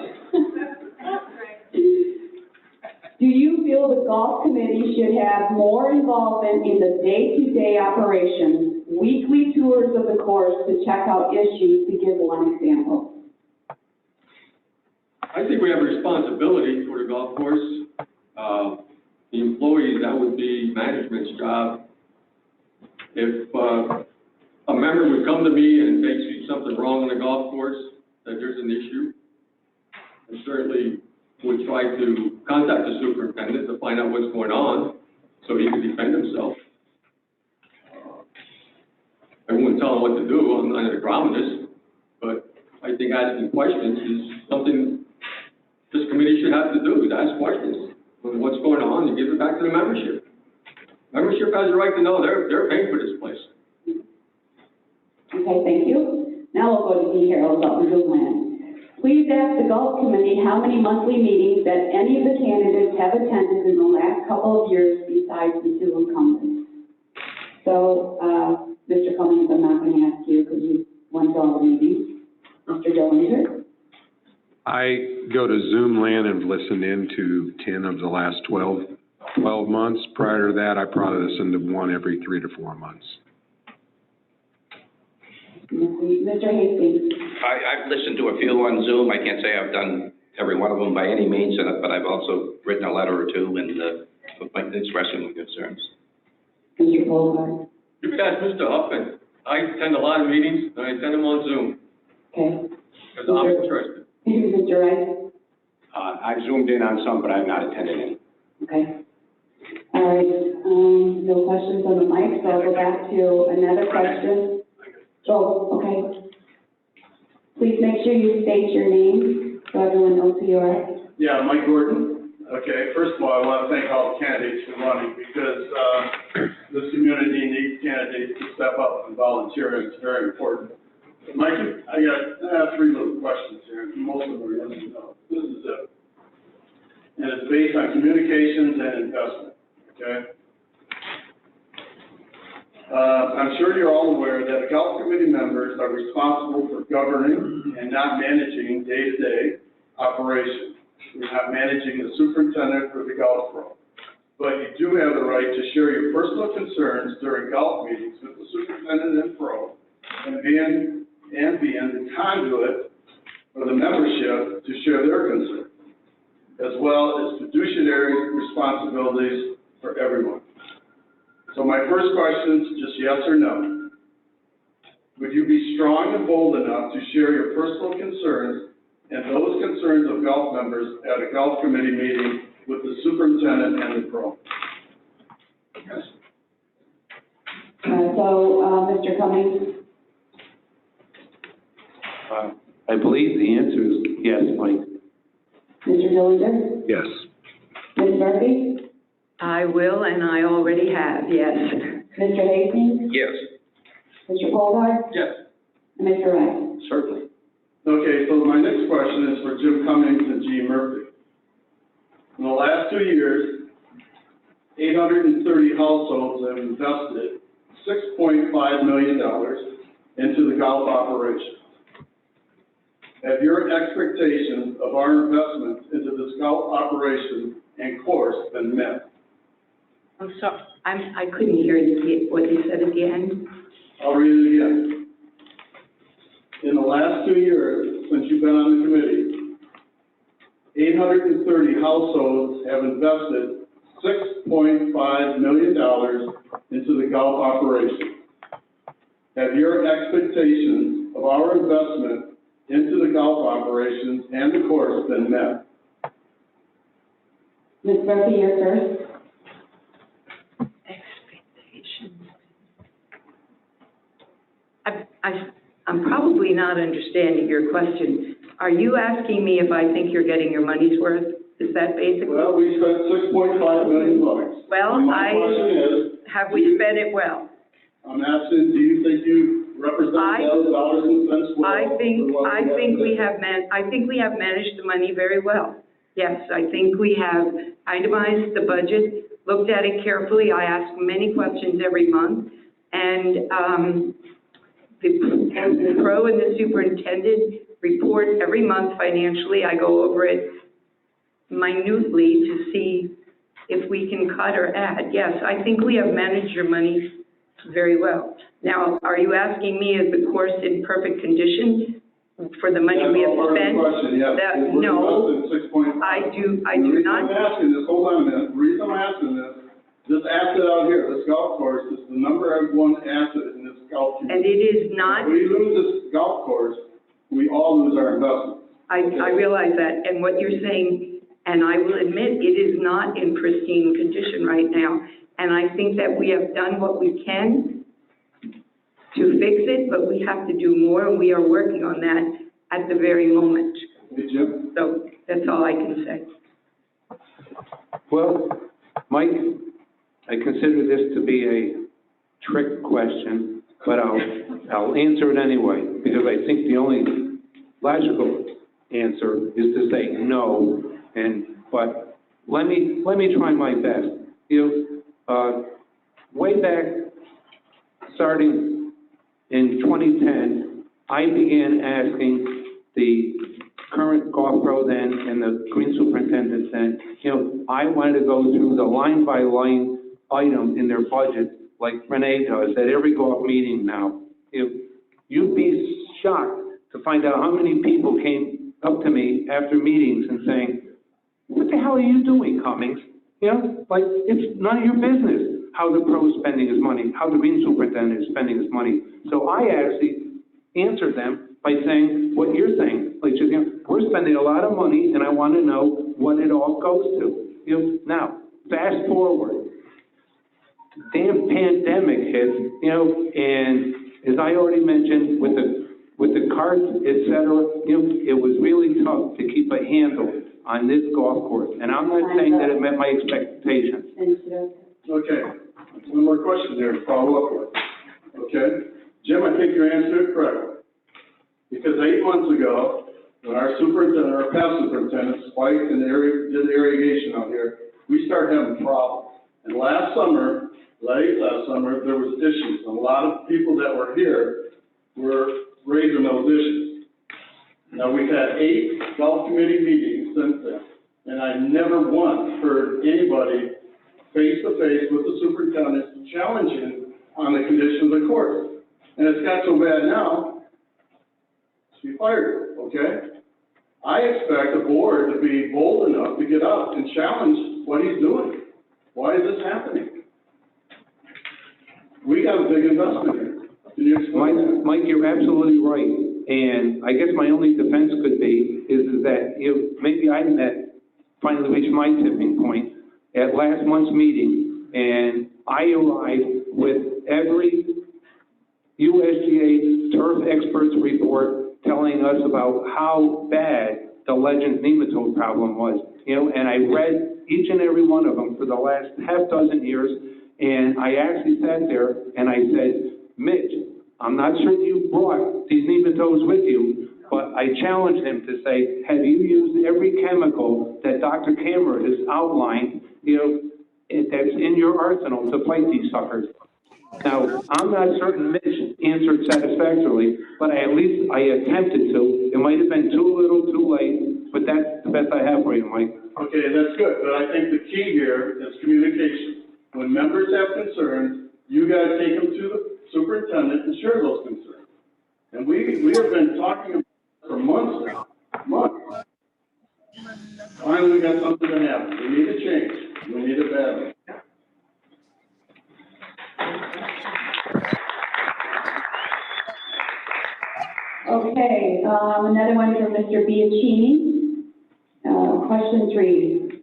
Do you feel the golf committee should have more involvement in the day-to-day operations, weekly tours of the course to check out issues, to give one example? I think we have a responsibility for the golf course. The employees, that would be management's job. If a member would come to me and they see something wrong on the golf course, that there's an issue, I certainly would try to contact the superintendent to find out what's going on so he can defend himself. I wouldn't tell him what to do, I'm not an agronomist, but I think asking questions is something this committee should have to do, is ask questions. What's going on, and give it back to the membership. Membership has the right to know they're paying for this place. Okay, thank you. Now we'll go to D. Harold out in Zoomland. Please ask the golf committee how many monthly meetings that any of the candidates have attended in the last couple of years besides the two incumbents. So, Mr. Cummings, I'm not going to ask you because you went to all the meetings. Mr. Dillinger? I go to Zoomland and listened in to 10 of the last 12 months. Prior to that, I probably listened to one every 3 to 4 months. Mr. Hastings? I've listened to a few on Zoom. I can't say I've done every one of them by any means, but I've also written a letter or two and expressing my concerns. Mr. Polgard? You could ask Mr. Huffman. I attend a lot of meetings, and I attend them on Zoom. Okay. Because I'm interested. Mr. Rice? I've zoomed in on some, but I've not attended any. Okay. All right, no questions on the mic, so I'll go back to another question. Oh, okay. Please make sure you state your name so everyone knows who you are. Yeah, Mike Gordon. Okay, first of all, I want to thank all the candidates for running because this community needs candidates to step up and volunteer, and it's very important. Mike, I have 3 little questions here. Most of them are yes or no. This is it. and it's based on communications and investment, okay? I'm sure you're all aware that golf committee members are responsible for governing and not managing day-to-day operations. You're not managing the superintendent for the golf pro. But you do have the right to share your personal concerns during golf meetings with the superintendent and pro, and being the conduit for the membership to share their concerns, as well as fiduciary responsibilities for everyone. So my first question is just yes or no. Would you be strong and bold enough to share your personal concerns and those concerns of golf members at a golf committee meeting with the superintendent and the pro? Yes. Mr. Cummings? I believe the answer is yes, Mike. Mr. Dillinger? Yes. Ms. Murphy? I will, and I already have, yes. Mr. Hastings? Yes. Mr. Polgar? Yes. And Mr. Wright? Certainly. Okay, so my next question is for Jim Cummings and G. Murphy. In the last 2 years, 830 households have invested $6.5 million into the golf operation. Have your expectations of our investments into this golf operation and course been met? I'm sorry, I couldn't hear what you said at the end. I'll read it again. In the last 2 years, since you've been on the committee, 830 households have invested $6.5 million into the golf operation. Have your expectations of our investment into the golf operations and the course been met? Ms. Murphy, you're first. Expectations. I'm probably not understanding your question. Are you asking me if I think you're getting your money's worth? Is that basically? Well, we spent $6.5 million. Well, And my question is, have we spent it well? I'm asking, do you think you represent those dollars and cents well? I think we have managed the money very well. Yes, I think we have itemized the budget, looked at it carefully. I ask many questions every month, and the pro and the superintendent report every month financially. I go over it minutely to see if we can cut or add. Yes, I think we have managed your money very well. Now, are you asking me, is the course in perfect condition for the money we have spent? No, I do not. The reason I'm asking this, hold on a minute, the reason I'm asking this asset out here, this golf course, is the number one asset in this golf community. And it is not. If we lose this golf course, we all lose our investment. I realize that, and what you're saying, and I will admit, it is not in pristine condition right now. And I think that we have done what we can to fix it, but we have to do more, and we are working on that at the very moment. Hey, Jim? So that's all I can say. Well, Mike, I consider this to be a trick question, but I'll answer it anyway, because I think the only logical answer is to say no, but let me try my best. Way back, starting in 2010, I began asking the current golf pro then and the green superintendent then, I wanted to go through the line-by-line item in their budget, like Renee does at every golf meeting now. You'd be shocked to find out how many people came up to me after meetings and saying, "What the hell are you doing, Cummings?" Like, it's none of your business how the pro is spending his money, how the green superintendent is spending his money. So I actually answered them by saying what you're saying. Like, we're spending a lot of money, and I want to know what it all goes to. Now, fast forward. Damn pandemic hit, and as I already mentioned, with the carts, et cetera, it was really tough to keep a handle on this golf course. And I'm not saying that it met my expectations. Okay, one more question there to follow up with. Okay, Jim, I think you answered it correctly. Because 8 months ago, when our superintendent, our past superintendent, and a spike in the area, did irrigation out here, we started having problems. And late last summer, there was issues. A lot of people that were here were raising those issues. Now, we've had 8 golf committee meetings since then, and I never once heard anybody face-to-face with the superintendent challenging on the condition of the course. And it's got so bad now, she fired her, okay? I expect the board to be bold enough to get up and challenge what he's doing. Why is this happening? We got a big investment here. Can you explain that? Mike, you're absolutely right. And I guess my only defense could be is that, maybe I finally reached my tipping point at last month's meeting, and I arrived with every USGA turf experts report telling us about how bad the Legends nematode problem was. And I read each and every one of them for the last half dozen years, and I actually sat there and I said, Mitch, I'm not sure you brought these nematodes with you, but I challenged him to say, have you used every chemical that Dr. Kammerer has outlined, that's in your arsenal to fight these suckers? Now, I'm not certain Mitch answered satisfactorily, but I attempted to. It might have been too little, too late, but that's the best I have for you, Mike. Okay, that's good, but I think the key here is communication. When members have concerns, you gotta take them to the superintendent and share those concerns. And we have been talking about it for months now, months. Finally, we got something to happen. We need a change. We need it badly. Okay, another one from Mr. Bianchini. Question 3.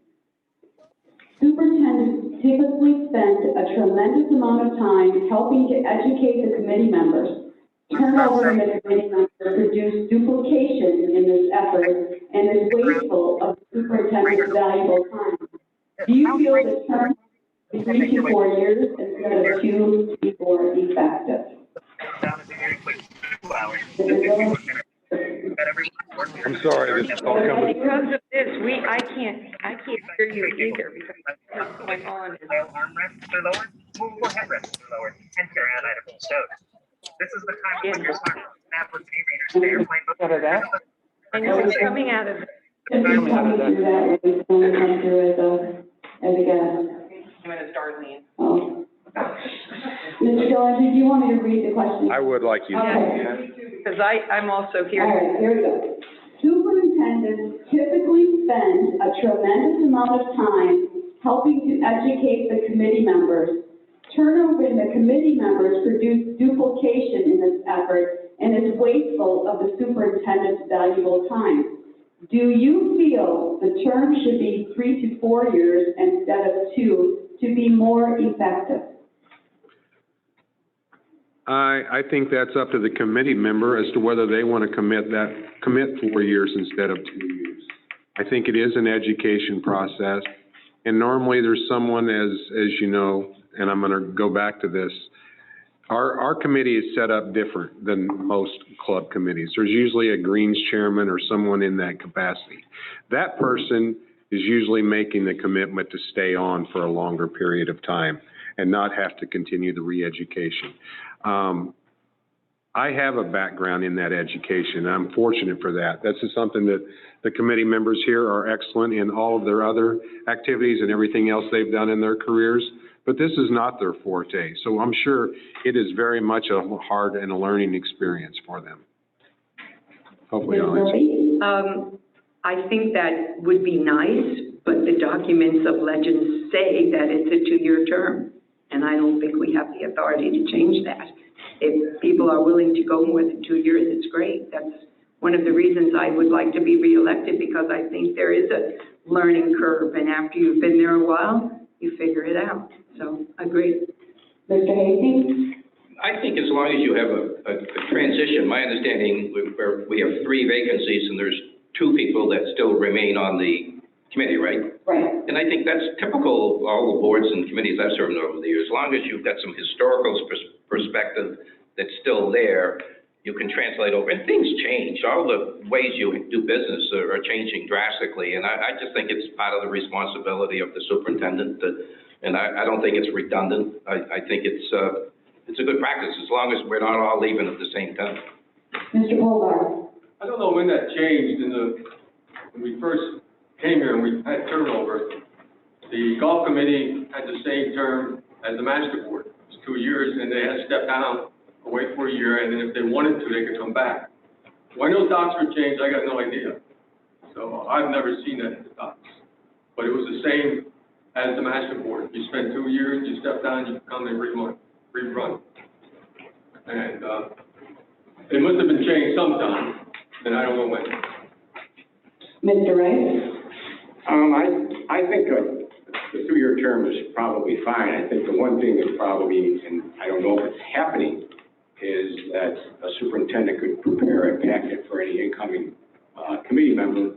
Superintendents typically spend a tremendous amount of time helping to educate the committee members. Turnover in the committee members produce duplication in this effort and is wasteful of the superintendent's valuable time. Do you feel the term is 3 to 4 years instead of 2 to 4 effective? I'm sorry, this is all coming. Because of this, I can't hear you either because what's going on is. Armrests are lowered, movable headrests are lowered, and carry-on items stowed. This is the time to put your smartphone, tablets, e-readers, to airplane mode. Out of that? I know it's coming out of. It's coming through that, it's going to come through as a guest. I'm gonna start leaning. Oh. Mr. Dillinger, do you want me to read the question? I would like you to. Okay. Because I'm also here. All right, here we go. Superintendents typically spend a tremendous amount of time helping to educate the committee members. Turnover in the committee members produce duplication in this effort and is wasteful of the superintendent's valuable time. Do you feel the term should be 3 to 4 years instead of 2 to be more effective? I think that's up to the committee member as to whether they want to commit 4 years instead of 2 years. I think it is an education process, and normally there's someone, as you know, and I'm going to go back to this, our committee is set up different than most club committees. There's usually a Greens chairman or someone in that capacity. That person is usually making the commitment to stay on for a longer period of time and not have to continue the re-education. I have a background in that education, and I'm fortunate for that. This is something that the committee members here are excellent in all of their other activities and everything else they've done in their careers, but this is not their forte. So I'm sure it is very much a hard and a learning experience for them. Hopefully I'll answer. I think that would be nice, but the documents of Legends say that it's a 2-year term, and I don't think we have the authority to change that. If people are willing to go more than 2 years, it's great. That's one of the reasons I would like to be reelected, because I think there is a learning curve, and after you've been there a while, you figure it out. So, agreed. Mr. Hastings? I think as long as you have a transition, my understanding, where we have 3 vacancies and there's 2 people that still remain on the committee, right? Right. And I think that's typical of all the boards and committees I've served over the years. As long as you've got some historical perspective that's still there, you can translate over, and things change. All the ways you do business are changing drastically, and I just think it's part of the responsibility of the superintendent, and I don't think it's redundant. I think it's a good practice, as long as we're not all leaving at the same time. Mr. Hobart. I don't know when that changed when we first came here and we had turnover. The golf committee had the same term as the master board. It was 2 years, and they had to step down, wait for a year, and then if they wanted to, they could come back. When those docs were changed, I got no idea. So I've never seen that in the docs. But it was the same as the master board. You spend 2 years, you step down, you come and rerun. And it must have been changed sometime, and I don't know when. Mr. Wright. I think the 2-year term is probably fine. I think the one thing that probably, and I don't know if it's happening, is that a superintendent could prepare a packet for any incoming committee member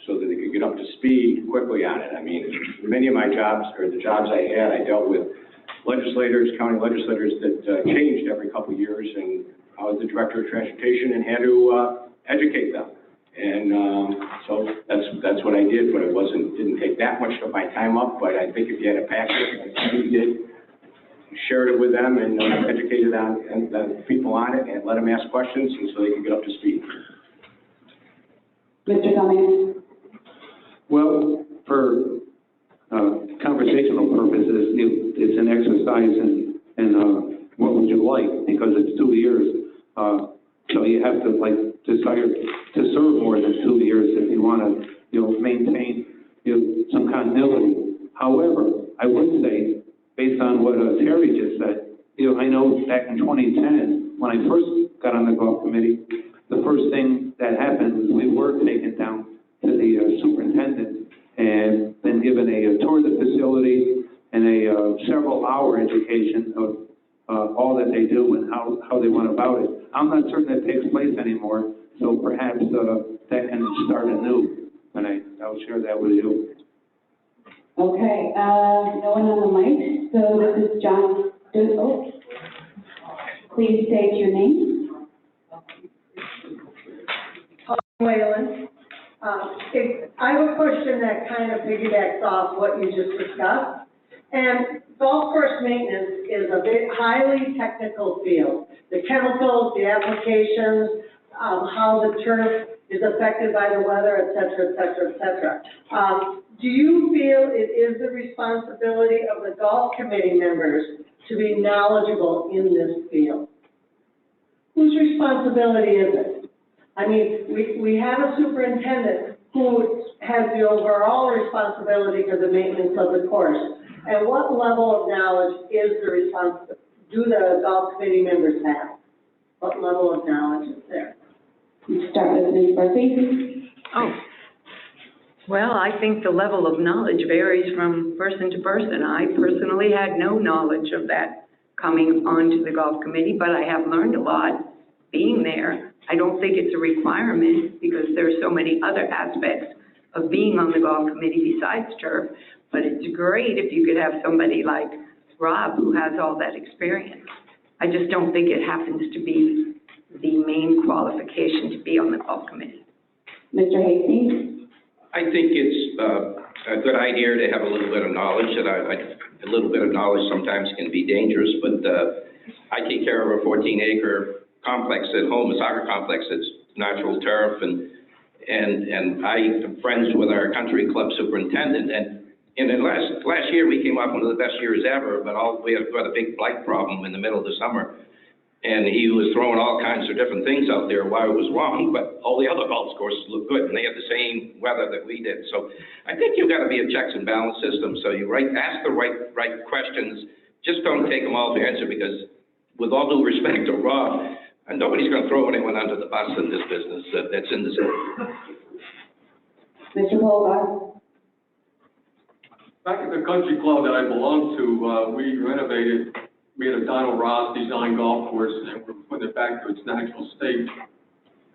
so that they could get up to speed quickly on it. I mean, many of my jobs, or the jobs I had, I dealt with legislators, county legislators that changed every couple of years, and I was the director of transportation and had to educate them. And so that's what I did, but didn't take that much of my time up. But I think if you had a packet, like you did, shared it with them and educated the people on it and let them ask questions and so they could get up to speed. Mr. Cummings. Well, for conversational purposes, it's an exercise in what would you like, because it's 2 years. So you have to desire to serve more than 2 years if you want to, maintain, some continuity. However, I would say, based on what Terry just said, I know back in 2010, when I first got on the golf committee, the first thing that happened was we were taken down to the superintendent and then given a tour of the facility and a several-hour education of all that they do and how they went about it. I'm not certain that takes place anymore, so perhaps that can start anew, and I'll share that with you. Okay, no one on the mic, so this is John Duzel. Please state your name. Whalen. I have a question that kind of piggybacks off what you just discussed. And golf course maintenance is a highly technical field. The chemicals, the applications, how the turf is affected by the weather, et cetera, et cetera, et cetera. Do you feel it is the responsibility of the golf committee members to be knowledgeable in this field? Whose responsibility is it? I mean, we have a superintendent who has the overall responsibility for the maintenance of the course. And what level of knowledge do the golf committee members have? What level of knowledge is there? Let's start with Ms. Murphy. Oh, well, I think the level of knowledge varies from person to person. I personally had no knowledge of that coming onto the golf committee, but I have learned a lot being there. I don't think it's a requirement because there are so many other aspects of being on the golf committee besides turf, but it's great if you could have somebody like Rob who has all that experience. I just don't think it happens to be the main qualification to be on the golf committee. Mr. Hastings? I think it's a good idea to have a little bit of knowledge, and a little bit of knowledge sometimes can be dangerous, but I take care of a 14-acre complex at home, a soccer complex that's natural turf, and I am friends with our country club superintendent, and in the last year we came off one of the best years ever, but we had got a big blight problem in the middle of the summer. And he was throwing all kinds of different things out there why it was wrong, but all the other golf courses look good, and they have the same weather that we did. So I think you've got to be a checks and balance system. So you ask the right questions. Just don't take them all to answer, because with all due respect to Rob, nobody's going to throw anyone under the bus in this business that's in the city. Mr. Hobart? Back at the country club that I belonged to, we renovated. We had a Donald Ross designed golf course, and we're putting it back to its natural state.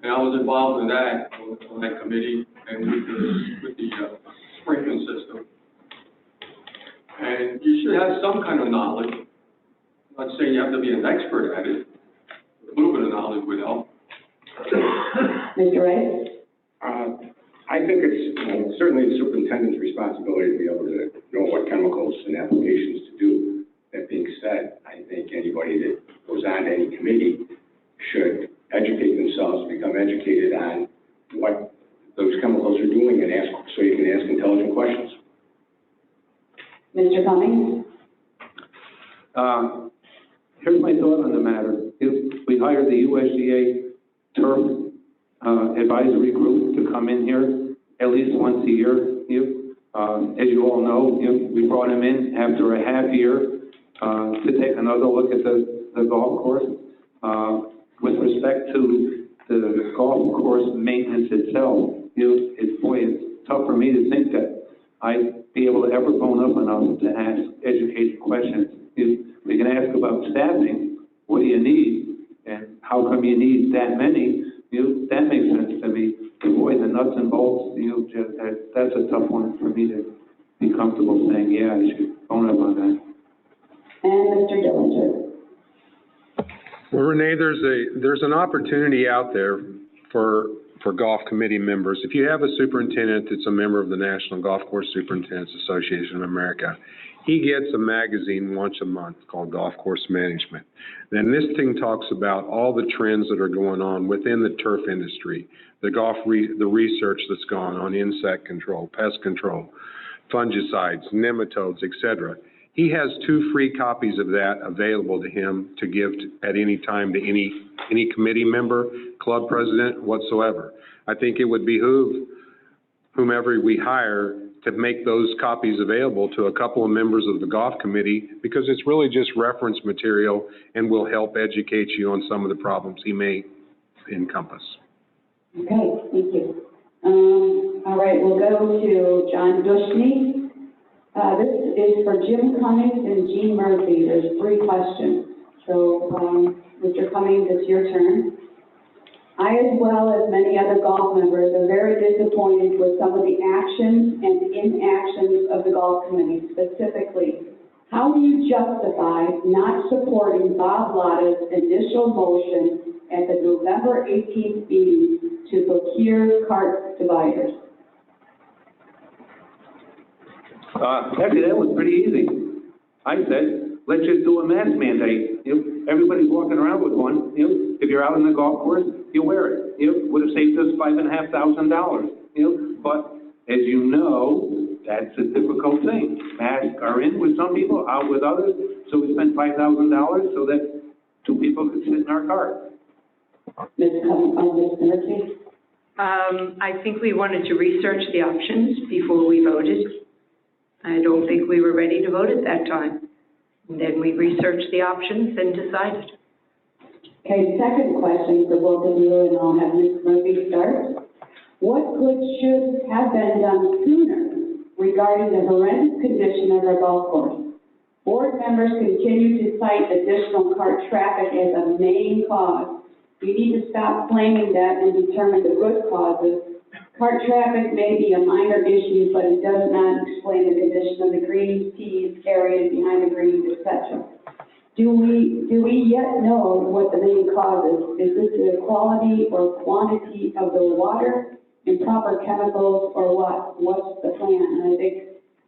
And I was involved in that, on that committee, and with the sprinkling system. And you should have some kind of knowledge. I'm not saying you have to be an expert at it. A little bit of knowledge would help. Mr. Rice? I think it's certainly the superintendent's responsibility to be able to know what chemicals and applications to do. That being said, I think anybody that goes on to any committee should educate themselves, become educated on what those chemicals are doing and ask, so you can ask intelligent questions. Mr. Cummings? Here's my thought on the matter. If we hired the USDA turf advisory group to come in here at least once a year, as you all know, we brought them in after a half year to take another look at the golf course. With respect to the golf course maintenance itself, it's tough for me to think that I'd be able to ever bone up enough to ask educated questions. We can ask about staffing, what do you need, and how come you need that many? That makes sense to me. Boy, the nuts and bolts, that's a tough one for me to be comfortable saying, yeah, I should bone up on that. And Mr. Dillinger? Well, Renee, there's an opportunity out there for golf committee members. If you have a superintendent that's a member of the National Golf Course Superintendents Association of America, he gets a magazine once a month called Golf Course Management. Then this thing talks about all the trends that are going on within the turf industry, the research that's gone on insect control, pest control, fungicides, nematodes, etc. He has 2 free copies of that available to him to give at any time to any committee member, club president, whatsoever. I think it would behoove whomever we hire to make those copies available to a couple of members of the golf committee, because it's really just reference material and will help educate you on some of the problems he may encompass. Okay, thank you. All right, we'll go to John Dushny. This is for Jim Cummings and Jean Murphy. There's 3 questions. So, Mr. Cummings, it's your turn. I, as well as many other golf members, are very disappointed with some of the actions and inactions of the golf committee. Specifically, how do you justify not supporting Bob Lotta's initial motion at the November 18th meeting to procure cart dividers? Actually, that was pretty easy. I said, let's just do a mask mandate. Everybody's walking around with one. If you're out on the golf course, you wear it. Would have saved us $5,500. But as you know, that's a difficult thing. Masks are in with some people, out with others. So we spent $5,000 so that 2 people could sit in our car. Ms. Murphy? I think we wanted to research the options before we voted. I don't think we were ready to vote at that time. And then we researched the options and decided. Okay, second question for both of you, and I'll have Ms. Murphy start. What should have been done sooner regarding the horrendous condition of our golf course? Board members continue to cite additional cart traffic as a main cause. We need to stop claiming that and determine the root causes. Cart traffic may be a minor issue, but it does not explain the condition of the greens, tees, areas behind the greens, etc. Do we yet know what the main cause is? Is this the quality or quantity of the water, improper chemicals, or what? What's the plan? And I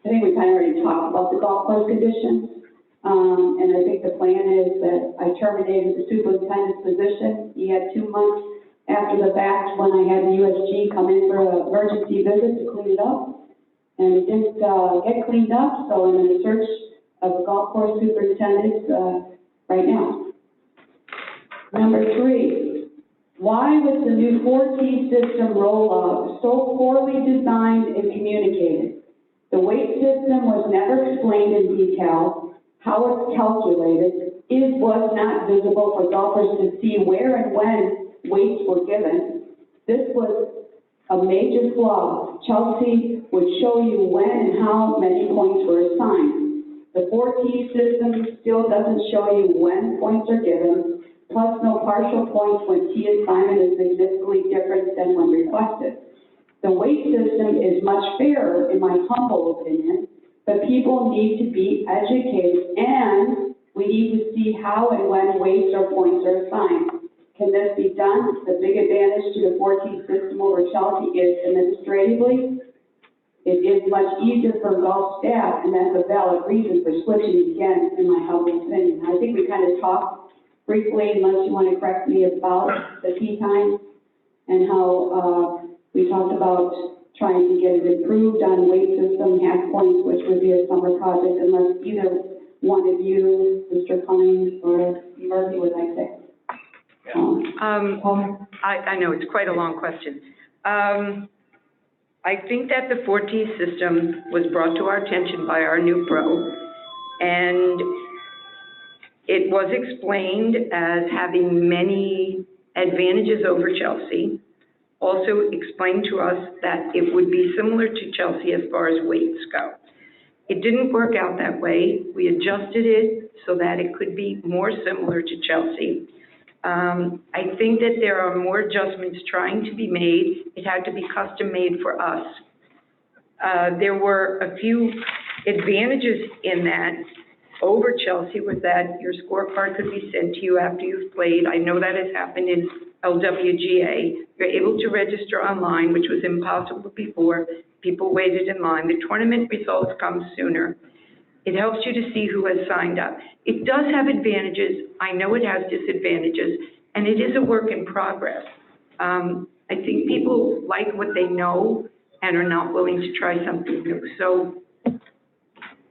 think we kind of already talked about the golf course conditions. And I think the plan is that I terminated the superintendent's position. He had 2 months after the fact when I had the USG come in for an emergency visit to clean it up. And it didn't get cleaned up, so I'm in search of a golf course superintendent right now. Number 3, why was the new 4T system rollout so poorly designed and communicated? The weight system was never explained in detail. How it's calculated was not visible for golfers to see where and when weights were given. This was a major flaw. Chelsea would show you when and how many points were assigned. The 4T system still doesn't show you when points are given, plus no partial points when T assignment is significantly different than when requested. The weight system is much fairer, in my humble opinion, but people need to be educated, and we need to see how and when weights or points are assigned. can this be done? The big advantage to the 4T system over Chelsea is administratively, it is much easier for golf staff, and that's a valid reason for switching again, in my humble opinion. I think we kind of talked briefly, unless you want to correct me, about the tee time and how, we talked about trying to get it improved on weight system, half points, which would be a summer project, unless either one of you, Mr. Cummings or Murphy, would like to. I know, it's quite a long question. I think that the 4T system was brought to our attention by our new pro, and it was explained as having many advantages over Chelsea. Also explained to us that it would be similar to Chelsea as far as weights go. It didn't work out that way. We adjusted it so that it could be more similar to Chelsea. I think that there are more adjustments trying to be made. It had to be custom made for us. There were a few advantages in that over Chelsea was that your scorecard could be sent to you after you've played. I know that has happened in LWGA. You're able to register online, which was impossible before. People waited in line. The tournament results come sooner. It helps you to see who has signed up. It does have advantages. I know it has disadvantages, and it is a work in progress. I think people like what they know and are not willing to try something new. So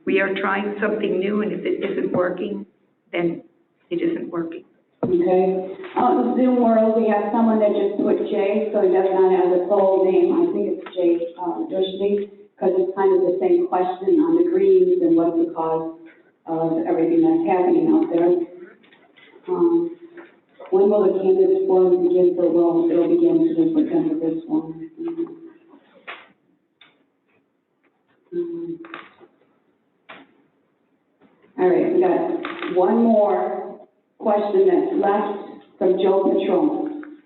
we are trying something new, and if it isn't working, then it isn't working. Okay. On the Zoom world, we have someone that just put Jay, so he does not have the full name. I think it's Jay Dushni, because it's kind of the same question on the greens and what's the cause of everything that's happening out there. When will the candidates forum begin for Will? It'll begin to just look under this one. All right, we got one more question that's left from Joe Patron.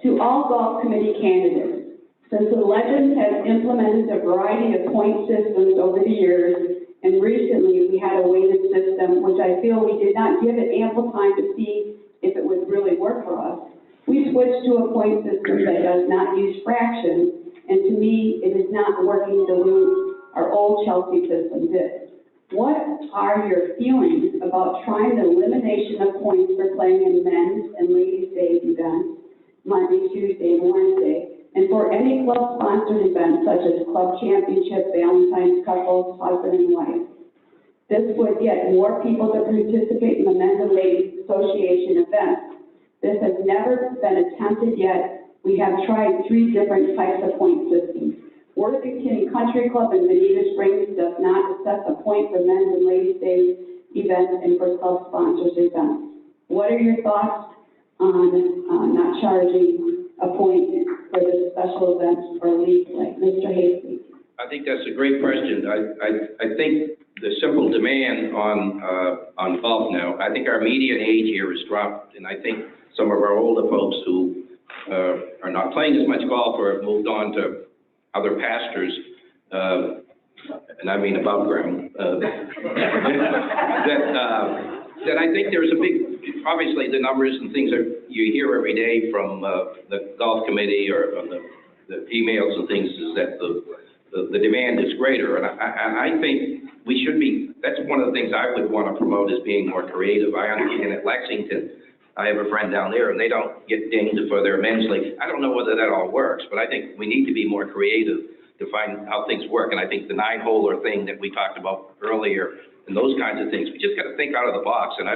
To all golf committee candidates, since the Legends has implemented a variety of point systems over the years, and recently we had a weighted system, which I feel we did not give it ample time to see if it would really work for us. We switched to a point system that does not use fractions, and to me, it is not working the way our old Chelsea system did. What are your feelings about trying the elimination of points for playing in men's and ladies' day events, Monday, Tuesday, and Wednesday, and for any club-sponsored events such as club championship, Valentine's couples, husband and wife? This would get more people to participate in the Men's and Ladies Association events. This has never been attempted yet. We have tried 3 different types of point systems. Worthington Country Club in Bonita Springs does not assess a point for Men's and Ladies Day events and for club-sponsored events. What are your thoughts on not charging a point for the special events or league play? Mr. Hasty. I think that's a great question. I think the simple demand on golf now, I think our median age here has dropped, and I think some of our older folks who are not playing as much golf or have moved on to other pastures, and I mean above ground, that I think there's a big, obviously the numbers and things that you hear every day from the golf committee or the emails and things is that the demand is greater. And I think we should be, that's one of the things I would want to promote is being more creative. I understand at Lexington, I have a friend down there and they don't get dinged for their men's league. I don't know whether that all works, but I think we need to be more creative to find how things work. And I think the 9-holer thing that we talked about earlier and those kinds of things, we just got to think out of the box. And I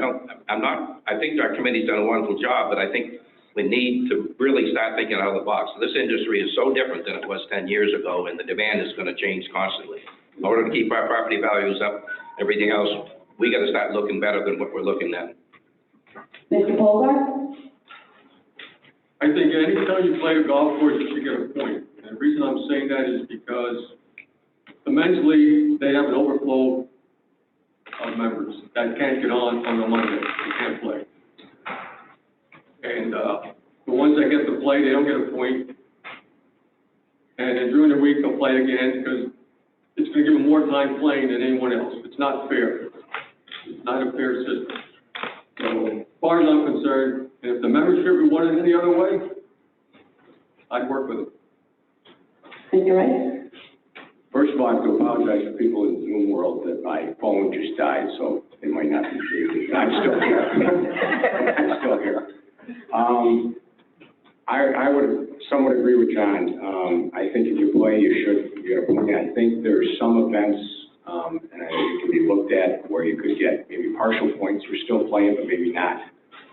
think our committee's done a wonderful job, but I think we need to really start thinking out of the box. This industry is so different than it was 10 years ago, and the demand is going to change constantly. In order to keep our property values up, everything else, we got to start looking better than what we're looking at. Mr. Bogart? I think anytime you play a golf course, you should get a point. And the reason I'm saying that is because the men's league, they have an overflow of members that can't get on a Monday, they can't play. And the ones that get to play, they don't get a point. And then during the week, they'll play again because it's going to give them more time playing than anyone else. It's not fair. It's not a fair system. So as far as I'm concerned, And if the membership wanted any other way, I'd work with it. Mr. Rice? First of all, I have to apologize to people in the Zoom world that my phone just died, so they might not be seeing me. I'm still here. I'm still here. I would somewhat agree with John. I think if you play, you should get a point. I think there's some events, and it can be looked at where you could get maybe partial points for still playing, but maybe not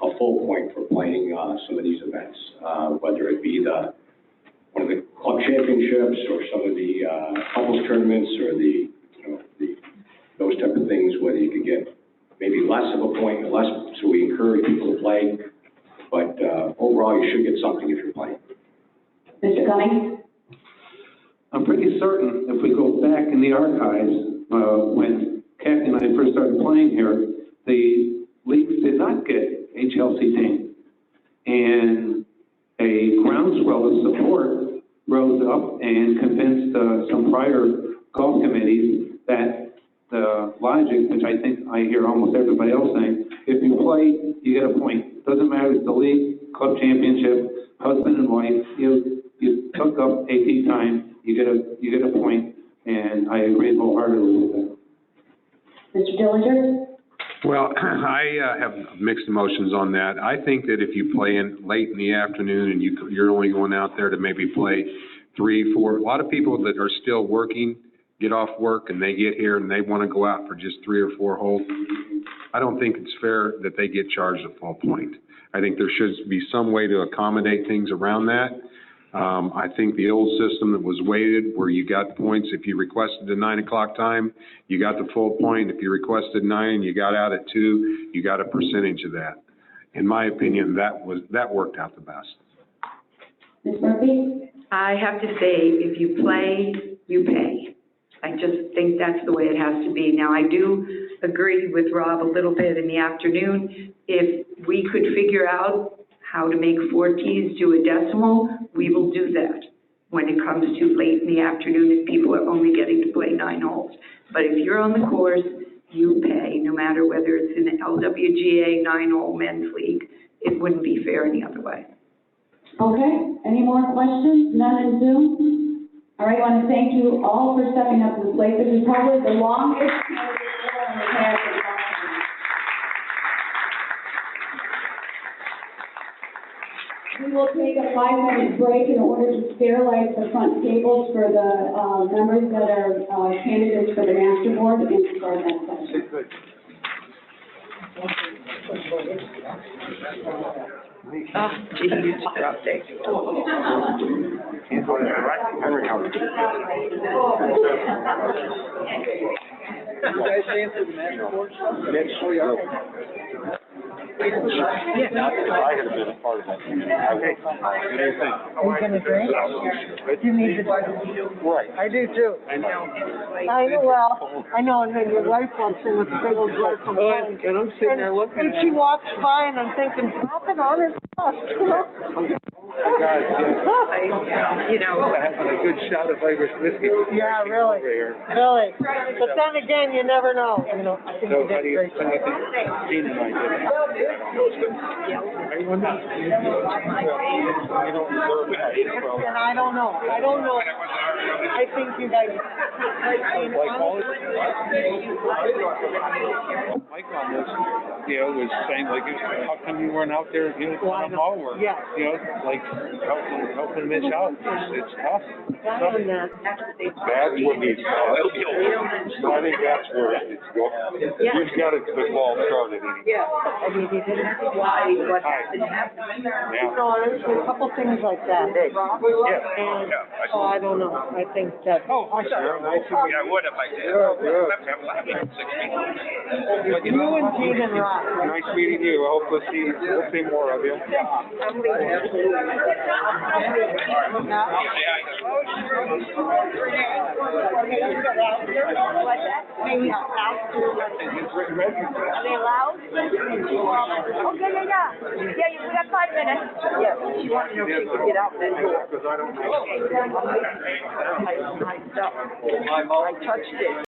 a full point for playing some of these events, whether it be one of the club championships or some of the couples tournaments or those type of things, whether you could get maybe less of a point, so we encourage people to play. But overall, you should get something if you're playing. Mr. Cummings? I'm pretty certain if we go back in the archives, when Kathy and I first started playing here, the leagues did not get HLC team. And a groundswell of support rose up and convinced some prior golf committees that the logic, which I think I hear almost everybody else saying, if you play, you get a point. Doesn't matter if it's the league, club championship, husband and wife, you took up AT time, you get a point, and I agree wholeheartedly with that. Mr. Dillinger? Well, I have mixed emotions on that. I think that if you play in late in the afternoon and you're only going out there to maybe play 3, 4, a lot of people that are still working get off work and they get here and they want to go out for just 3 or 4 holes. I don't think it's fair that they get charged a full point. I think there should be some way to accommodate things around that. I think the old system that was weighted, where you got points if you requested a 9 o'clock time, you got the full point. If you requested 9, you got out at 2, you got a percentage of that. In my opinion, that worked out the best. Ms. Murphy? I have to say, if you play, you pay. I just think that's the way it has to be. Now, I do agree with Rob a little bit in the afternoon. If we could figure out how to make 4 tees do a decimal, we will do that when it comes to late in the afternoon if people are only getting to play 9 holes. But if you're on the course, you pay, no matter whether it's in the LWGA 9-hole men's league. It wouldn't be fair any other way. Okay, any more questions? None in Zoom? All right, I want to thank you all for stepping up to the plate. This is probably the longest forum we've had for the conference. We will take a 5-minute break in order to sterilize the front tables for the members that are candidates for the master board and start that session. Oh, geez, update. You guys answer the master board? Yeah. I had been a part of that. What do you think? Are you gonna drink? You need to drink. Right. I do too. I know, well, I know, and then your wife walks in with a big old glass of wine. And I'm sitting there looking And at she it. walks by and I'm thinking, drop it on his stuff, you know? Guys, You know, having a good shot of Irish whiskey. Yeah, really, really. But then again, you never know, you know. I think So you how did do you, great. how do you think Gene and I did? Everyone does. You don't deserve that. And I don't know. I think you guys. Mike on this, was saying, how come you weren't out there, on them all work? Yeah. Helping Mitch out, it's tough. That's what needs to happen. I think that's where it needs to go. You've got a good ball started anyway. yeah, I mean, he didn't have why, what happened. Yeah. No, there's a couple things like that. Good. And, so I don't know. I think that. Oh, I sure. Nice to meet you. I would if I did. You and Gene and Rob. Nice meeting you. I hope we'll see more of you. Maybe Are they allowed? Oh, yeah. Yeah, we got 5 minutes. Yeah, she wanted to know if she could get out that door. Because I don't know. I touched it.